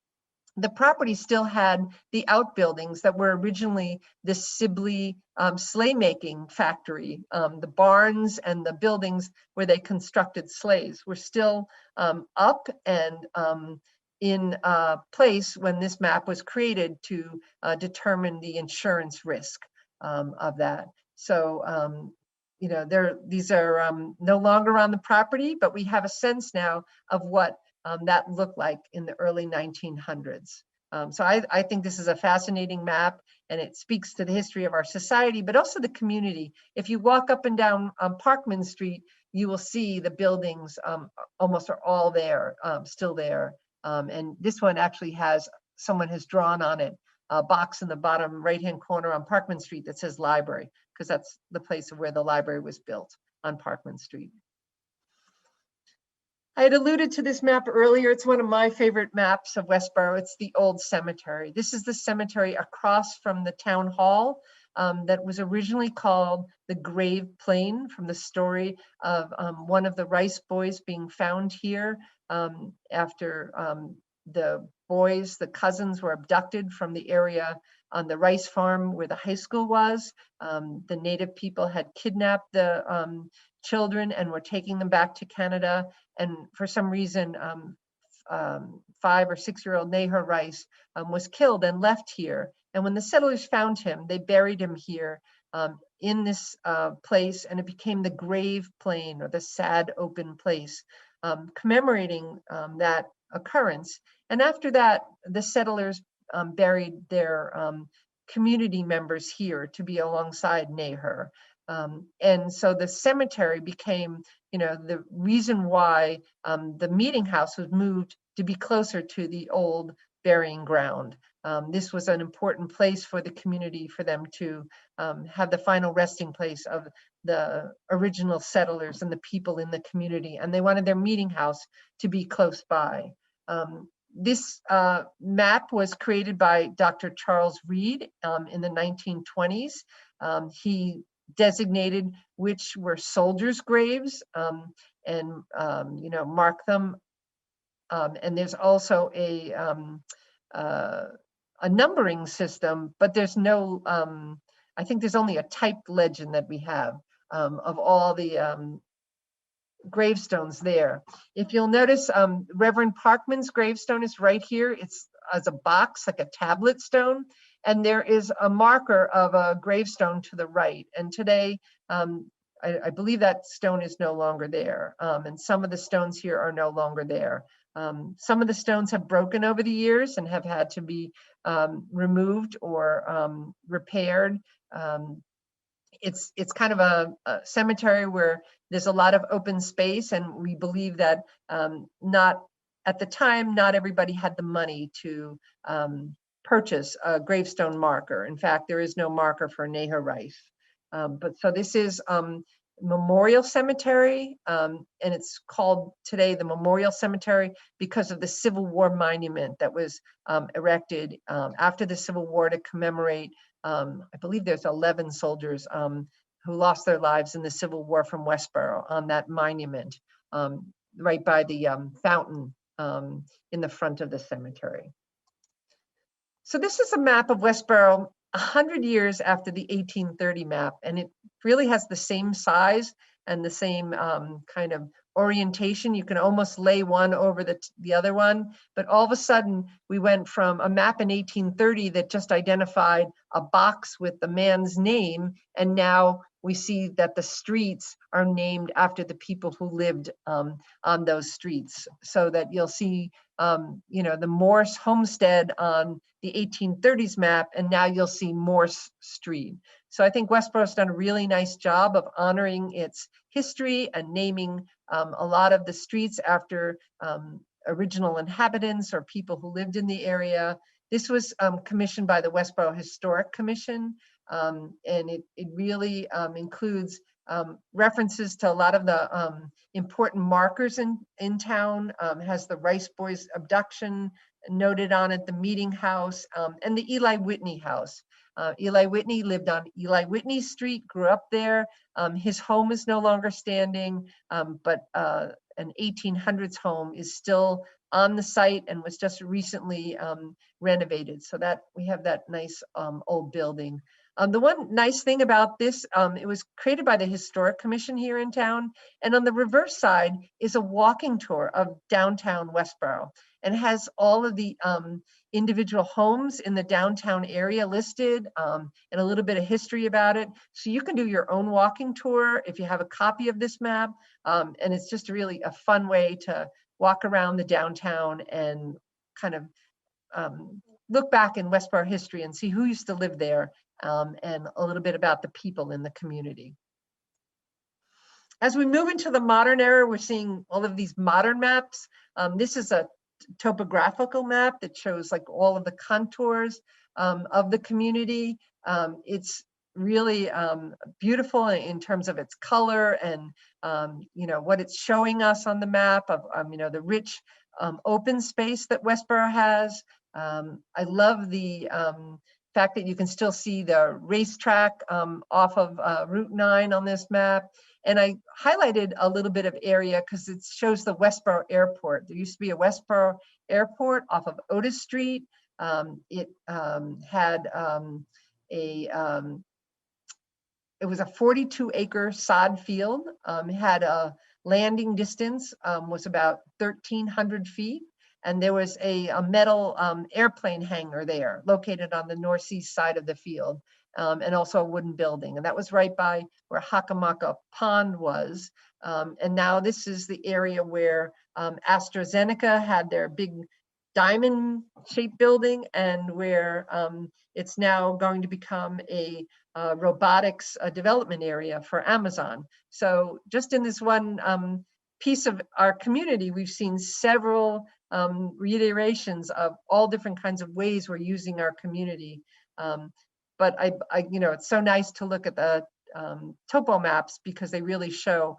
S1: the property still had the outbuildings that were originally the Sibley sleigh making factory. The barns and the buildings where they constructed sleighs were still up and in place when this map was created to determine the insurance risk of that. So, you know, these are no longer on the property, but we have a sense now of what that looked like in the early 1900s. So I think this is a fascinating map, and it speaks to the history of our society, but also the community. If you walk up and down Parkman Street, you will see the buildings almost are all there, still there. And this one actually has, someone has drawn on it, a box in the bottom right-hand corner on Parkman Street that says library, because that's the place of where the library was built, on Parkman Street. I had alluded to this map earlier. It's one of my favorite maps of Westborough. It's the old cemetery. This is the cemetery across from the town hall that was originally called the Grave Plain, from the story of one of the Rice boys being found here after the boys, the cousins, were abducted from the area on the rice farm where the high school was. The native people had kidnapped the children and were taking them back to Canada. And for some reason, 5 or 6-year-old Nahor Rice was killed and left here. And when the settlers found him, they buried him here in this place, and it became the Grave Plain, or the sad open place, commemorating that occurrence. And after that, the settlers buried their community members here to be alongside Nahor. And so the cemetery became, the reason why the meeting house was moved to be closer to the old burying ground. This was an important place for the community, for them to have the final resting place of the original settlers and the people in the community. And they wanted their meeting house to be close by. This map was created by Dr. Charles Reed in the 1920s. He designated which were soldiers' graves and mark them. And there's also a numbering system, but there's no, I think there's only a typed legend that we have of all the gravestones there. If you'll notice, Reverend Parkman's gravestone is right here. It's as a box, like a tablet stone, and there is a marker of a gravestone to the right. And today, I believe that stone is no longer there. And some of the stones here are no longer there. Some of the stones have broken over the years and have had to be removed or repaired. It's kind of a cemetery where there's a lot of open space, and we believe that not at the time, not everybody had the money to purchase a gravestone marker. In fact, there is no marker for Neha Rice. But so this is Memorial Cemetery, and it's called today the Memorial Cemetery because of the Civil War monument that was erected after the Civil War to commemorate, I believe there's 11 soldiers who lost their lives in the Civil War from Westborough on that monument, right by the fountain in the front of the cemetery. So this is a map of Westborough 100 years after the 1830 map, and it really has the same size and the same kind of orientation. You can almost lay one over the other one, but all of a sudden we went from a map in 1830 that just identified a box with the man's name, and now we see that the streets are named after the people who lived on those streets, so that you'll see the Morse homestead on the 1830s map, and now you'll see Morse Street. So I think Westborough's done a really nice job of honoring its history and naming a lot of the streets after original inhabitants or people who lived in the area. This was commissioned by the Westborough Historic Commission, and it really includes references to a lot of the important markers in town. Has the Rice Boys abduction noted on it, the meeting house, and the Eli Whitney house. Eli Whitney lived on Eli Whitney Street, grew up there. His home is no longer standing, but an 1800s home is still on the site and was just recently renovated. So that we have that nice old building. The one nice thing about this, it was created by the Historic Commission here in town. And on the reverse side is a walking tour of downtown Westborough, and has all of the individual homes in the downtown area listed, and a little bit of history about it. So you can do your own walking tour if you have a copy of this map. And it's just really a fun way to walk around the downtown and kind of look back in Westborough history and see who used to live there, and a little bit about the people in the community. As we move into the modern era, we're seeing all of these modern maps. This is a topographical map that shows like all of the contours of the community. It's really beautiful in terms of its color and what it's showing us on the map of the rich open space that Westborough has. I love the fact that you can still see the racetrack off of Route 9 on this map. And I highlighted a little bit of area because it shows the Westborough Airport. There used to be a Westborough Airport off of Otis Street. It had it was a 42-acre sod field. It had a landing distance, was about 1,300 feet. And there was a metal airplane hangar there located on the northeast side of the field, and also a wooden building. And that was right by where Hakamaka Pond was. And now this is the area where AstraZeneca had their big diamond-shaped building, and where it's now going to become a robotics development area for Amazon. So just in this one piece of our community, we've seen several reiterations of all different kinds of ways we're using our community. But it's so nice to look at the topo maps because they really show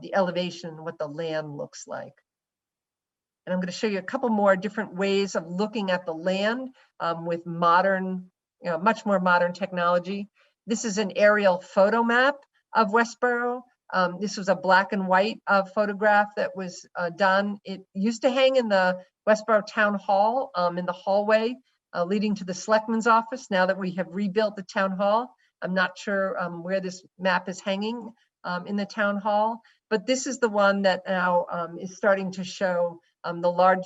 S1: the elevation and what the land looks like. And I'm going to show you a couple more different ways of looking at the land with modern, much more modern technology. This is an aerial photo map of Westborough. This was a black and white photograph that was done. It used to hang in the Westborough Town Hall in the hallway leading to the Selectman's office. Now that we have rebuilt the Town Hall, I'm not sure where this map is hanging in the Town Hall, but this is the one that now is starting to show the large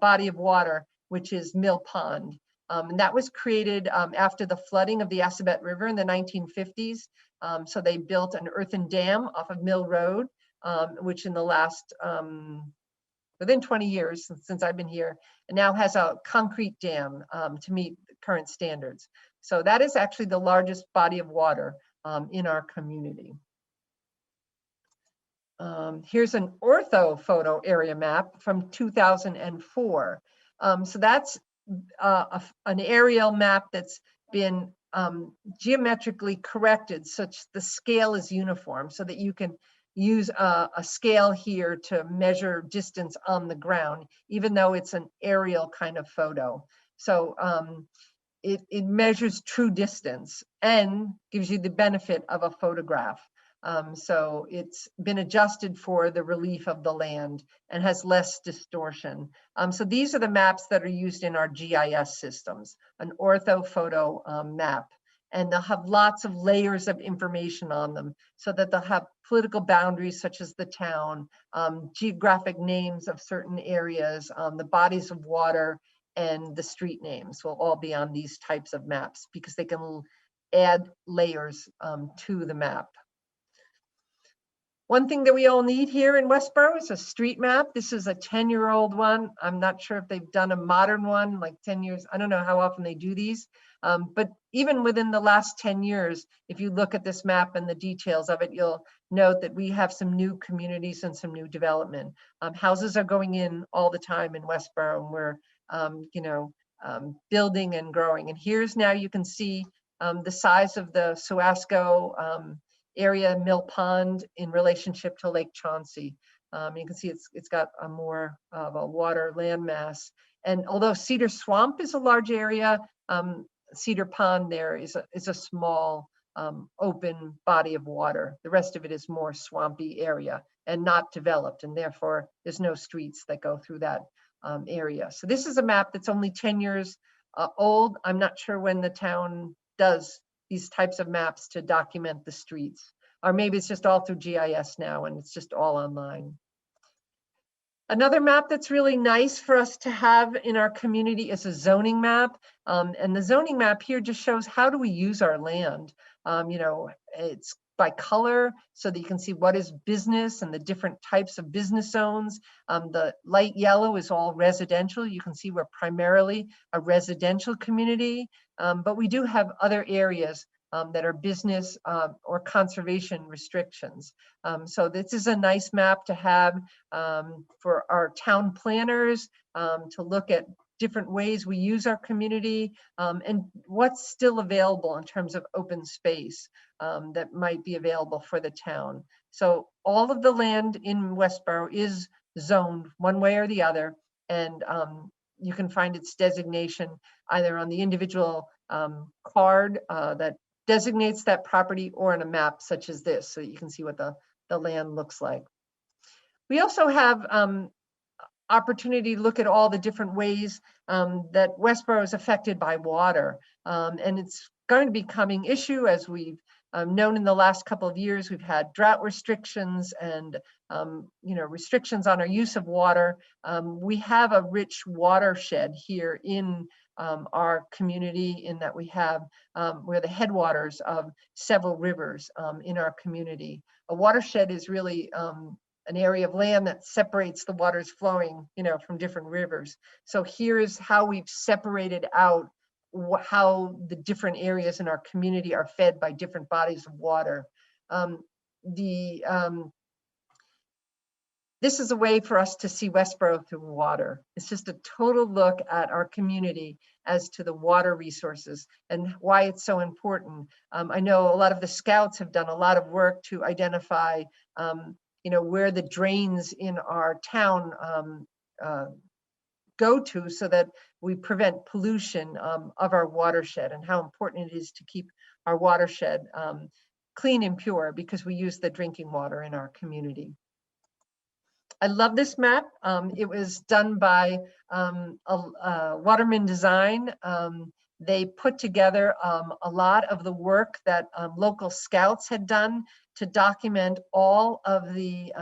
S1: body of water, which is Mill Pond. And that was created after the flooding of the Assabet River in the 1950s. So they built an earthen dam off of Mill Road, which in the last, within 20 years since I've been here, and now has a concrete dam to meet current standards. So that is actually the largest body of water in our community. Here's an ortho photo area map from 2004. So that's an aerial map that's been geometrically corrected such the scale is uniform so that you can use a scale here to measure distance on the ground, even though it's an aerial kind of photo. So it measures true distance and gives you the benefit of a photograph. So it's been adjusted for the relief of the land and has less distortion. So these are the maps that are used in our GIS systems, an orthophoto map. And they'll have lots of layers of information on them so that they'll have political boundaries such as the town, geographic names of certain areas, the bodies of water, and the street names will all be on these types of maps because they can add layers to the map. One thing that we all need here in Westborough is a street map. This is a 10-year-old one. I'm not sure if they've done a modern one, like 10 years. I don't know how often they do these. But even within the last 10 years, if you look at this map and the details of it, you'll note that we have some new communities and some new development. Houses are going in all the time in Westborough, and we're building and growing. And here's now you can see the size of the Suasco area, Mill Pond, in relationship to Lake Chauncey. You can see it's got a more of a water landmass. And although Cedar Swamp is a large area, Cedar Pond there is a small open body of water. The rest of it is more swampy area and not developed, and therefore there's no streets that go through that area. So this is a map that's only 10 years old. I'm not sure when the town does these types of maps to document the streets, or maybe it's just all through GIS now and it's just all online. Another map that's really nice for us to have in our community is a zoning map. And the zoning map here just shows how do we use our land. It's by color so that you can see what is business and the different types of business zones. The light yellow is all residential. You can see we're primarily a residential community, but we do have other areas that are business or conservation restrictions. So this is a nice map to have for our town planners to look at different ways we use our community and what's still available in terms of open space that might be available for the town. So all of the land in Westborough is zoned one way or the other, and you can find its designation either on the individual card that designates that property or on a map such as this, so you can see what the land looks like. We also have opportunity to look at all the different ways that Westborough is affected by water. And it's going to be becoming issue as we've known in the last couple of years. We've had drought restrictions and restrictions on our use of water. We have a rich watershed here in our community, in that we have we're the headwaters of several rivers in our community. A watershed is really an area of land that separates the waters flowing, from different rivers. So here's how we've separated out how the different areas in our community are fed by different bodies of water. This is a way for us to see Westborough through water. It's just a total look at our community as to the water resources and why it's so important. I know a lot of the scouts have done a lot of work to identify, where the drains in our town go to, so that we prevent pollution of our watershed, and how important it is to keep our watershed clean and pure, because we use the drinking water in our community. I love this map. It was done by Waterman Design. They put together a lot of the work that local scouts had done to document all of the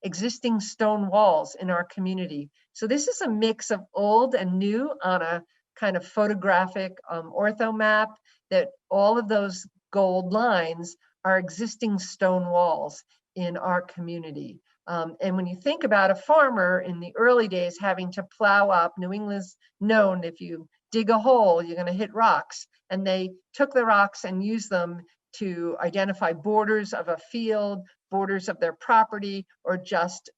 S1: existing stone walls in our community. So this is a mix of old and new on a kind of photographic ortho map, that all of those gold lines are existing stone walls in our community. And when you think about a farmer in the early days having to plow up, New England's known, if you dig a hole, you're going to hit rocks. And they took the rocks and used them to identify borders of a field, borders of their property, or just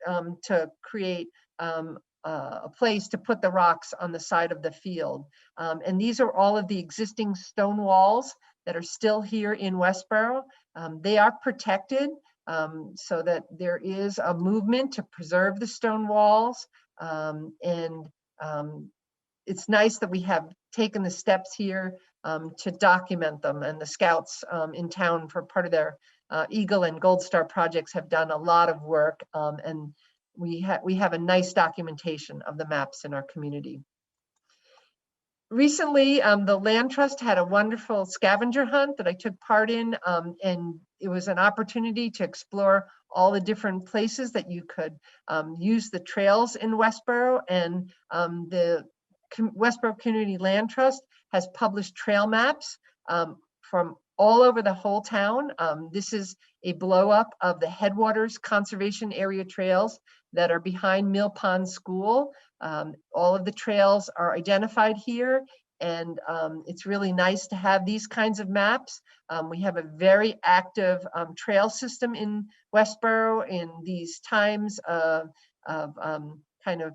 S1: to create a place to put the rocks on the side of the field. And these are all of the existing stone walls that are still here in Westborough. They are protected, so that there is a movement to preserve the stone walls. It's nice that we have taken the steps here to document them, and the scouts in town, for part of their Eagle and Gold Star projects, have done a lot of work, and we have a nice documentation of the maps in our community. Recently, the Land Trust had a wonderful scavenger hunt that I took part in, and it was an opportunity to explore all the different places that you could use the trails in Westborough. And the Westborough Community Land Trust has published trail maps from all over the whole town. This is a blow up of the Headwaters Conservation Area trails that are behind Mill Pond School. All of the trails are identified here, and it's really nice to have these kinds of maps. We have a very active trail system in Westborough in these times of kind of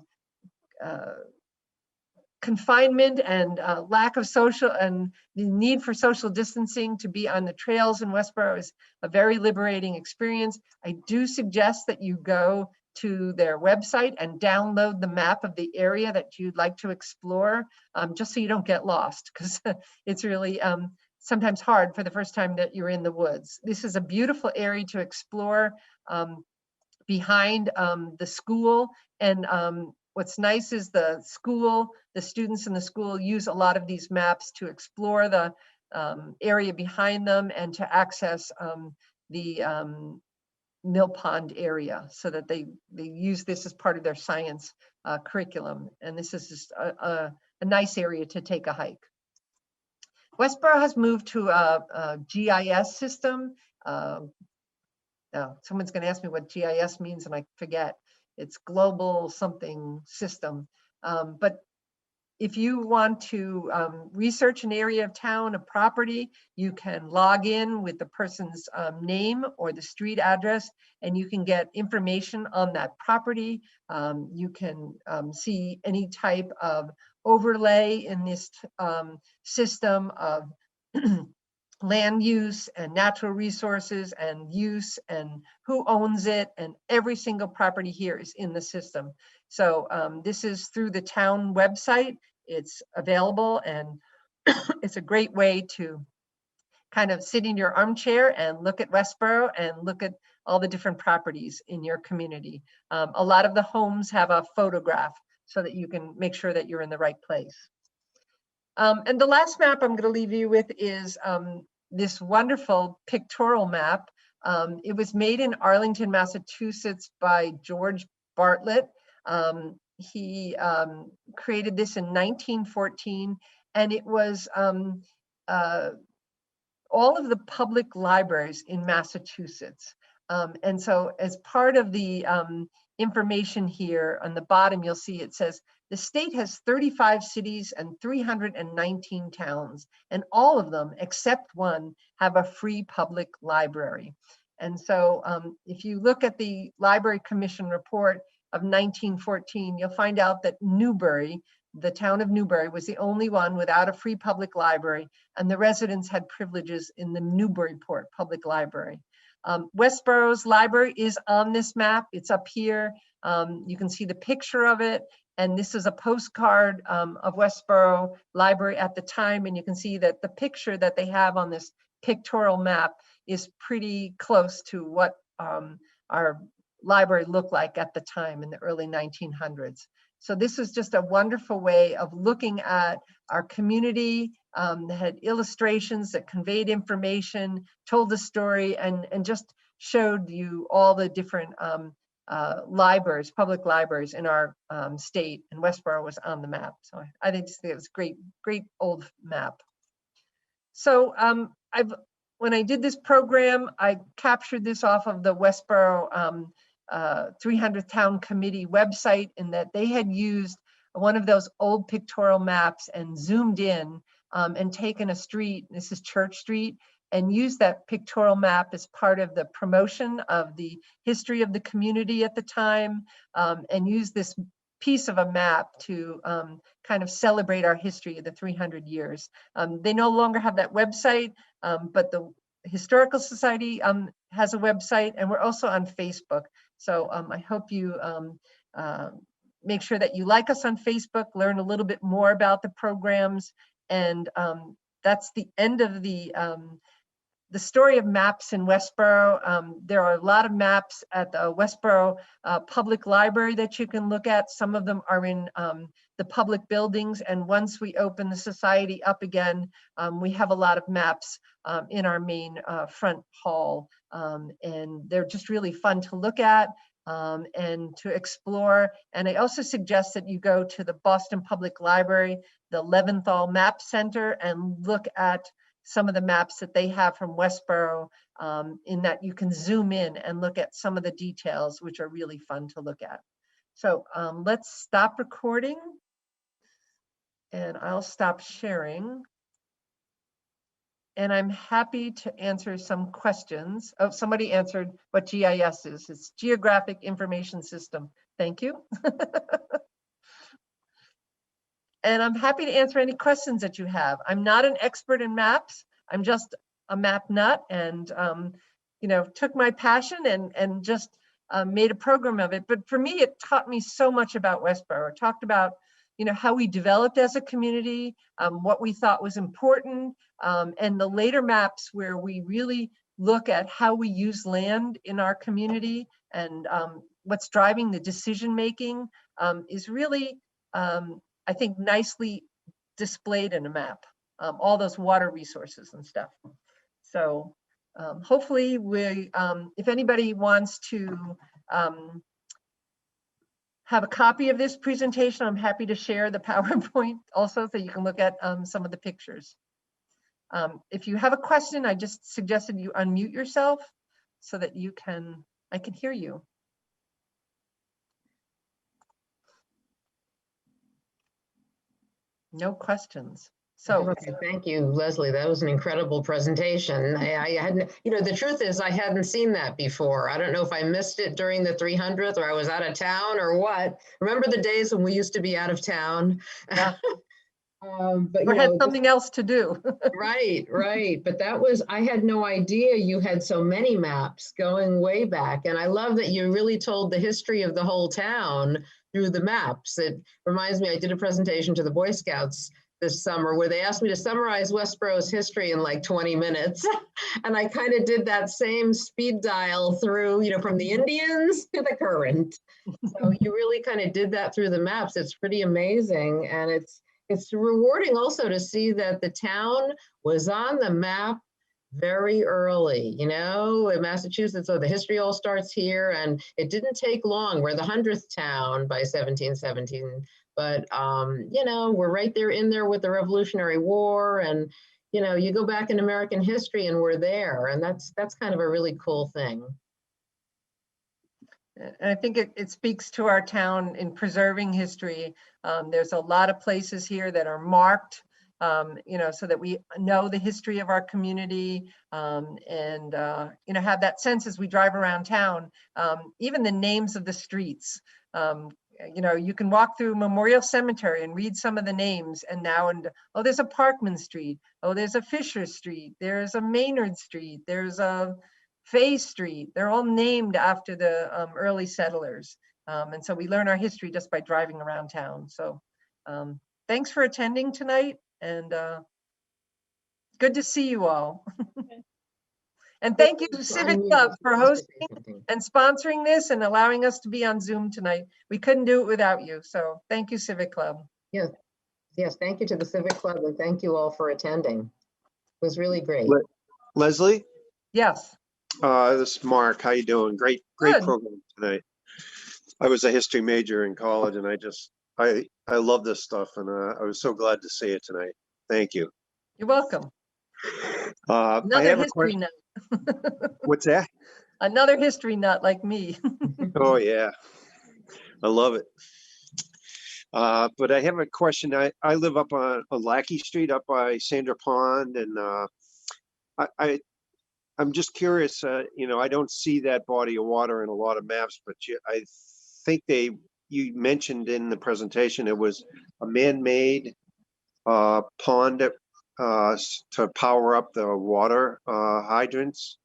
S1: confinement and lack of social, and the need for social distancing. To be on the trails in Westborough is a very liberating experience. I do suggest that you go to their website and download the map of the area that you'd like to explore, just so you don't get lost, because it's really sometimes hard for the first time that you're in the woods. This is a beautiful area to explore behind the school. And what's nice is the students in the school use a lot of these maps to explore the area behind them, and to access the Mill Pond area, so that they use this as part of their science curriculum. And this is just a nice area to take a hike. Westborough has moved to a GIS system. Someone's going to ask me what GIS means, and I forget. It's global something system. But if you want to research an area of town, a property, you can log in with the person's name or the street address, and you can get information on that property. You can see any type of overlay in this system of land use and natural resources and use and who owns it, and every single property here is in the system. So this is through the town website. It's available, and it's a great way to kind of sit in your armchair and look at Westborough and look at all the different properties in your community. A lot of the homes have a photograph so that you can make sure that you're in the right place. And the last map I'm going to leave you with is this wonderful pictorial map. It was made in Arlington, Massachusetts by George Bartlett. He created this in 1914, and it was all of the public libraries in Massachusetts And so as part of the information here on the bottom, you'll see it says, the state has 35 cities and 319 towns, and all of them, except one, have a free public library. And so if you look at the Library Commission report of 1914, you'll find out that Newbury, the town of Newbury, was the only one without a free public library, and the residents had privileges in the Newburyport Public Library. Westborough's library is on this map. It's up here. You can see the picture of it. And this is a postcard of Westborough Library at the time. And you can see that the picture that they have on this pictorial map is pretty close to what our library looked like at the time in the early 1900s. So this is just a wonderful way of looking at our community that had illustrations that conveyed information, told the story, and just showed you all the different libraries, public libraries in our state, and Westborough was on the map. So I think it was great, great old map. So when I did this program, I captured this off of the Westborough 300th Town Committee website, in that they had used one of those old pictorial maps and zoomed in and taken a street, this is Church Street, and used that pictorial map as part of the promotion of the history of the community at the time, and used this piece of a map to kind of celebrate our history of the 300 years. They no longer have that website, but the Historical Society has a website, and we're also on Facebook. So I hope you make sure that you like us on Facebook, learn a little bit more about the programs, and that's the end of the story of maps in Westborough. There are a lot of maps at the Westborough Public Library that you can look at. Some of them are in the public buildings, and once we open the society up again, we have a lot of maps in our main front hall, and they're just really fun to look at and to explore. And I also suggest that you go to the Boston Public Library, the Leventhal Map Center, and look at some of the maps that they have from Westborough, in that you can zoom in and look at some of the details, which are really fun to look at. So let's stop recording, and I'll stop sharing. And I'm happy to answer some questions. Oh, somebody answered what GIS is. It's Geographic Information System. Thank you. And I'm happy to answer any questions that you have. I'm not an expert in maps. I'm just a map nut, and you know, took my passion and just made a program of it. But for me, it taught me so much about Westborough. It talked about, you know, how we developed as a community, what we thought was important, and the later maps where we really look at how we use land in our community and what's driving the decision making is really, I think, nicely displayed in a map, all those water resources and stuff. So hopefully we, if anybody wants to have a copy of this presentation, I'm happy to share the PowerPoint also, so you can look at some of the pictures. If you have a question, I just suggested you unmute yourself so that you can, I can hear you. No questions. So
S2: okay, thank you, Leslie. That was an incredible presentation. I hadn't, you know, the truth is I hadn't seen that before. I don't know if I missed it during the 300th or I was out of town or what. Remember the days when we used to be out of town?
S1: yeah.
S2: But
S1: or
S2: you
S1: had
S2: know,
S1: something else to do.
S2: right. But that was, I had no idea you had so many maps going way back. And I love that you really told the history of the whole town through the maps. It reminds me, I did a presentation to the Boy Scouts this summer where they asked me to summarize Westborough's history in like 20 minutes. And I kind of did that same speed dial through, you know, from the Indians to the current. So you really kind of did that through the maps. It's pretty amazing. And it's rewarding also to see that the town was on the map very early, you know, in Massachusetts. So the history all starts here, and it didn't take long. We're the 100th town by 1717, but you know, we're right there in there with the Revolutionary War, and you know, you go back in American history and we're there, and that's kind of a really cool thing.
S1: And I think it speaks to our town in preserving history. There's a lot of places here that are marked, so that we know the history of our community, and have that sense as we drive around town. Even the names of the streets. You can walk through Memorial Cemetery and read some of the names, oh, there's a Parkman Street. Oh, there's a Fisher Street. There's a Maynard Street. There's a Fay Street. They're all named after the early settlers. And so we learn our history just by driving around town. So thanks for attending tonight, and good to see you all. And thank you to Civic Club for hosting and sponsoring this and allowing us to be on Zoom tonight. We couldn't do it without you. So thank you, Civic Club.
S2: Yes, yes, thank you to the Civic Club, and thank you all for attending. It was really great.
S3: Leslie?
S1: Yes.
S3: This is Mark. How you doing? Great
S1: Good.
S3: program tonight. I was a history major in college, and I love this stuff, and I was so glad to see it tonight. Thank you.
S1: You're welcome.
S3: I
S1: Another
S3: have a
S1: history
S3: question.
S1: nut.
S3: What's that?
S1: Another history nut like me.
S3: Oh yeah, I love it. But I have a question. I live up on Lackey Street, up by Sandra Pond, and I'm just curious. I don't see that body of water in a lot of maps, but I think you mentioned in the presentation it was a man-made pond to power up the water hydrants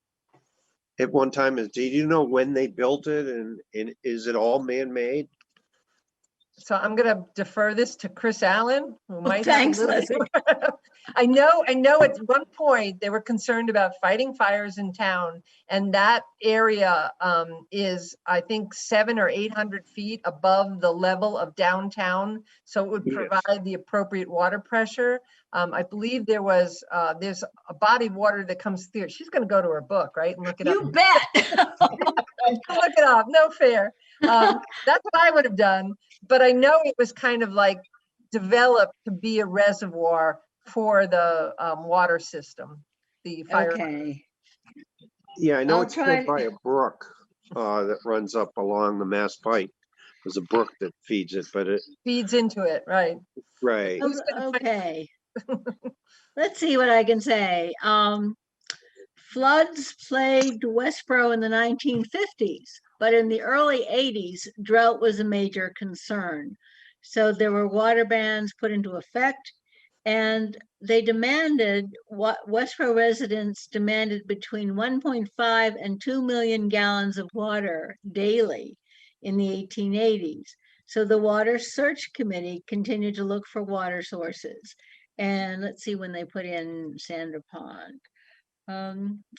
S3: at one time. Do you know when they built it, and is it all man-made?
S1: So I'm going to defer this to Chris Allen, who might
S4: Thanks,
S1: have a
S4: Leslie.
S1: little I know at one point they were concerned about fighting fires in town, and that area is, I think, 700 or 800 feet above the level of downtown, so it would provide the appropriate water pressure. I believe there's a body of water that comes through. She's going to go to her book, right, and look it up.
S4: You bet.
S1: Look it up. No fair. That's what I would have done, but I know it was kind of like developed to be a reservoir for the water system, the fire.
S4: Okay.
S3: Yeah, I know
S4: I'll
S3: it's
S4: try
S3: fed
S4: to-
S3: by a brook that runs up along the Mass Pike. There's a brook that feeds it, but it
S1: Feeds into it, right?
S3: right.
S1: Who's gonna find-
S4: Okay. Let's see what I can say. Floods plagued Westborough in the 1950s, but in the early 80s, drought was a major concern. So there were water bans put into effect, and Westborough residents demanded between 1.5 and 2 million gallons of water daily in the 1880s. So the Water Search Committee continued to look for water sources. And let's see when they put in Sandra Pond.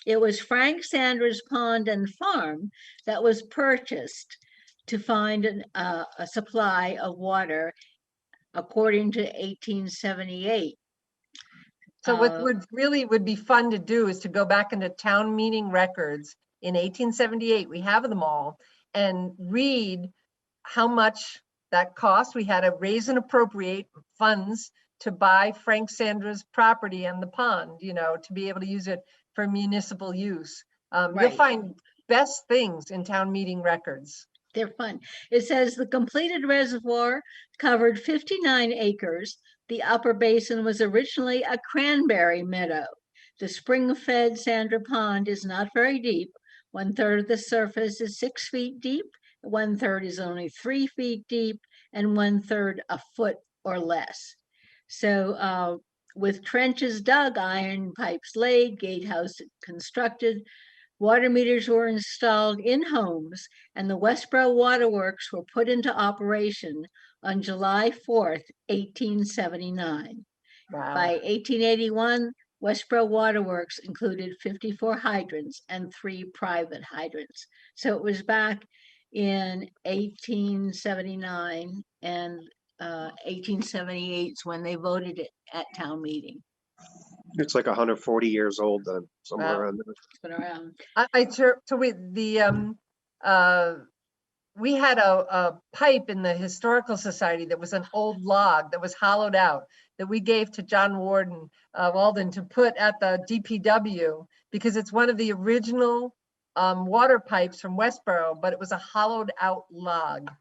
S4: It was Frank Sandra's pond and farm that was purchased to find a supply of water according to 1878.
S1: So what would be fun to do is to go back into town meeting records in 1878. We have them all, and read how much that cost. We had to raise and appropriate funds to buy Frank Sandra's property and the pond, to be able to use it for municipal use. You'll
S4: Right.
S1: find best things in town meeting records.
S4: They're fun. It says the completed reservoir covered 59 acres. The upper basin was originally a cranberry meadow. The spring-fed Sandra Pond is not very deep. 1/3 of the surface is 6 feet deep. 1/3 is only 3 feet deep, and 1/3 a foot or less. So with trenches dug, iron pipes laid, gatehouse constructed, water meters were installed in homes, and the Westborough Waterworks were put into operation on July 4th, 1879.
S1: Wow.
S4: By 1881, Westborough Waterworks included 54 hydrants and 3 private hydrants. So it was back in 1879 and 1878 is when they voted it at town meeting.
S3: It's like 140 years old then, somewhere
S1: Wow.
S3: around there.
S4: It's been around.
S1: We had a pipe in the Historical Society that was an old log that was hollowed out that we gave to John Walden to put at the DPW, because it's one of the original water pipes from Westborough, but it was a hollowed out log.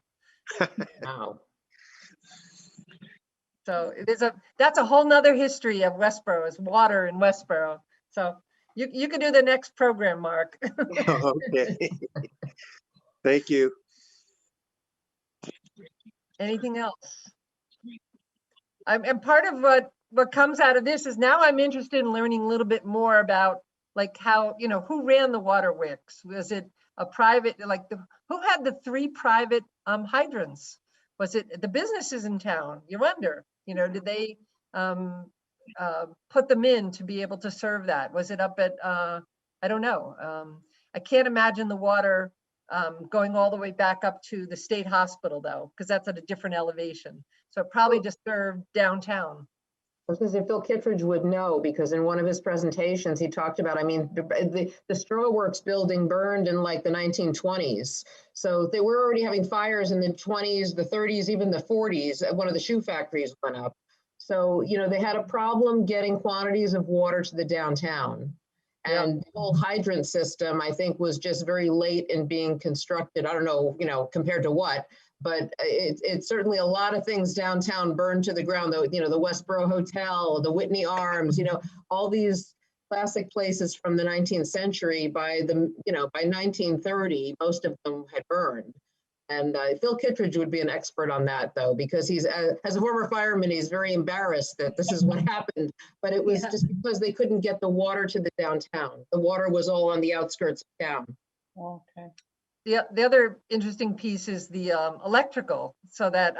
S2: Wow.
S1: So that's a whole nother history of Westborough, is water in Westborough. So you can do the next program, Mark.
S3: Okay. Thank you.
S1: Anything else? And part of what comes out of this is now I'm interested in learning a little bit more about like how, who ran the water wicks? Was it a private, who had the 3 private hydrants? Was it the businesses in town? You wonder, did they put them in to be able to serve that? Was it up at, I don't know. I can't imagine the water going all the way back up to the state hospital though, because that's at a different elevation. So it probably just served downtown.
S2: I was going to say Phil Kittredge would know, because in one of his presentations, he talked about, the Straw Works building burned in like the 1920s. So they were already having fires in the 20s, the 30s, even the 40s. One of the shoe factories went up. So, they had a problem getting quantities of water to the downtown. And the whole hydrant system, I think, was just very late in being constructed. I don't know, compared to what. But it's certainly a lot of things downtown burned to the ground. The Westborough Hotel, the Whitney Arms, all these classic places from the 19th century. By 1930, most of them had burned. And Phil Kittredge would be an expert on that, though, because he's, as a former fireman, he's very embarrassed that this is what happened. But it was just because they couldn't get the water to the downtown. The water was all on the outskirts of town.
S4: Okay.
S1: The other interesting piece is the electrical, so that,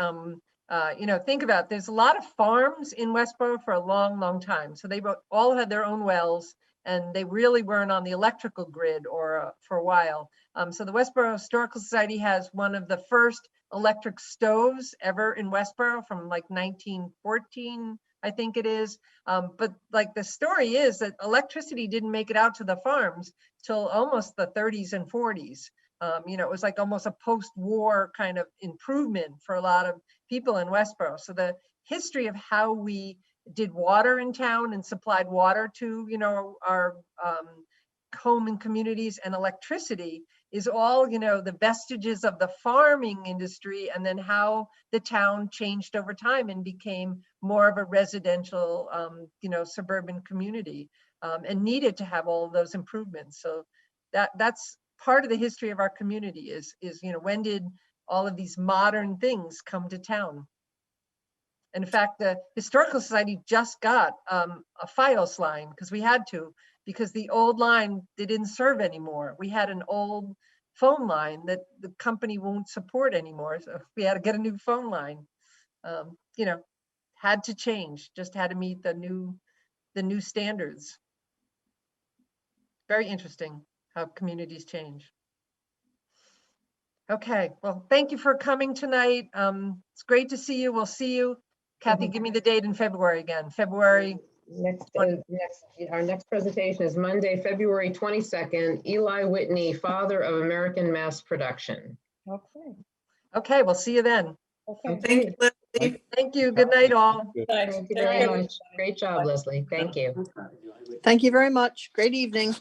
S1: think about, there's a lot of farms in Westborough for a long, long time. So they all had their own wells, and they really weren't on the electrical grid or for a while. So the Westborough Historical Society has one of the first electric stoves ever in Westborough from like 1914, I think it is. But like the story is that electricity didn't make it out to the farms till almost the 30s and 40s. It was like almost a post-war kind of improvement for a lot of people in Westborough. So the history of how we did water in town and supplied water to, our home and communities, and electricity is all, the vestiges of the farming industry, and then how the town changed over time and became more of a residential, suburban community, and needed to have all of those improvements. So that's part of the history of our community is, when did all of these modern things come to town? And in fact, the Historical Society just got a FiOS line because we had to, because the old line, they didn't serve anymore. We had an old phone line that the company won't support anymore. So we had to get a new phone line. Had to change, just had to meet the new standards. Very interesting how communities change. Okay, well, thank you for coming tonight. It's great to see you. We'll see you. Kathy, give me the date in February again. February.
S2: Our next presentation is Monday, February 22nd. Eli Whitney, father of American mass production.
S4: Okay.
S1: Okay, we'll see you then.
S4: Okay.
S5: Thank you, Leslie.
S1: Thank you. Good night, all.
S2: Thank you very much. Great job, Leslie. Thank you.
S5: Thank you very much. Great evening.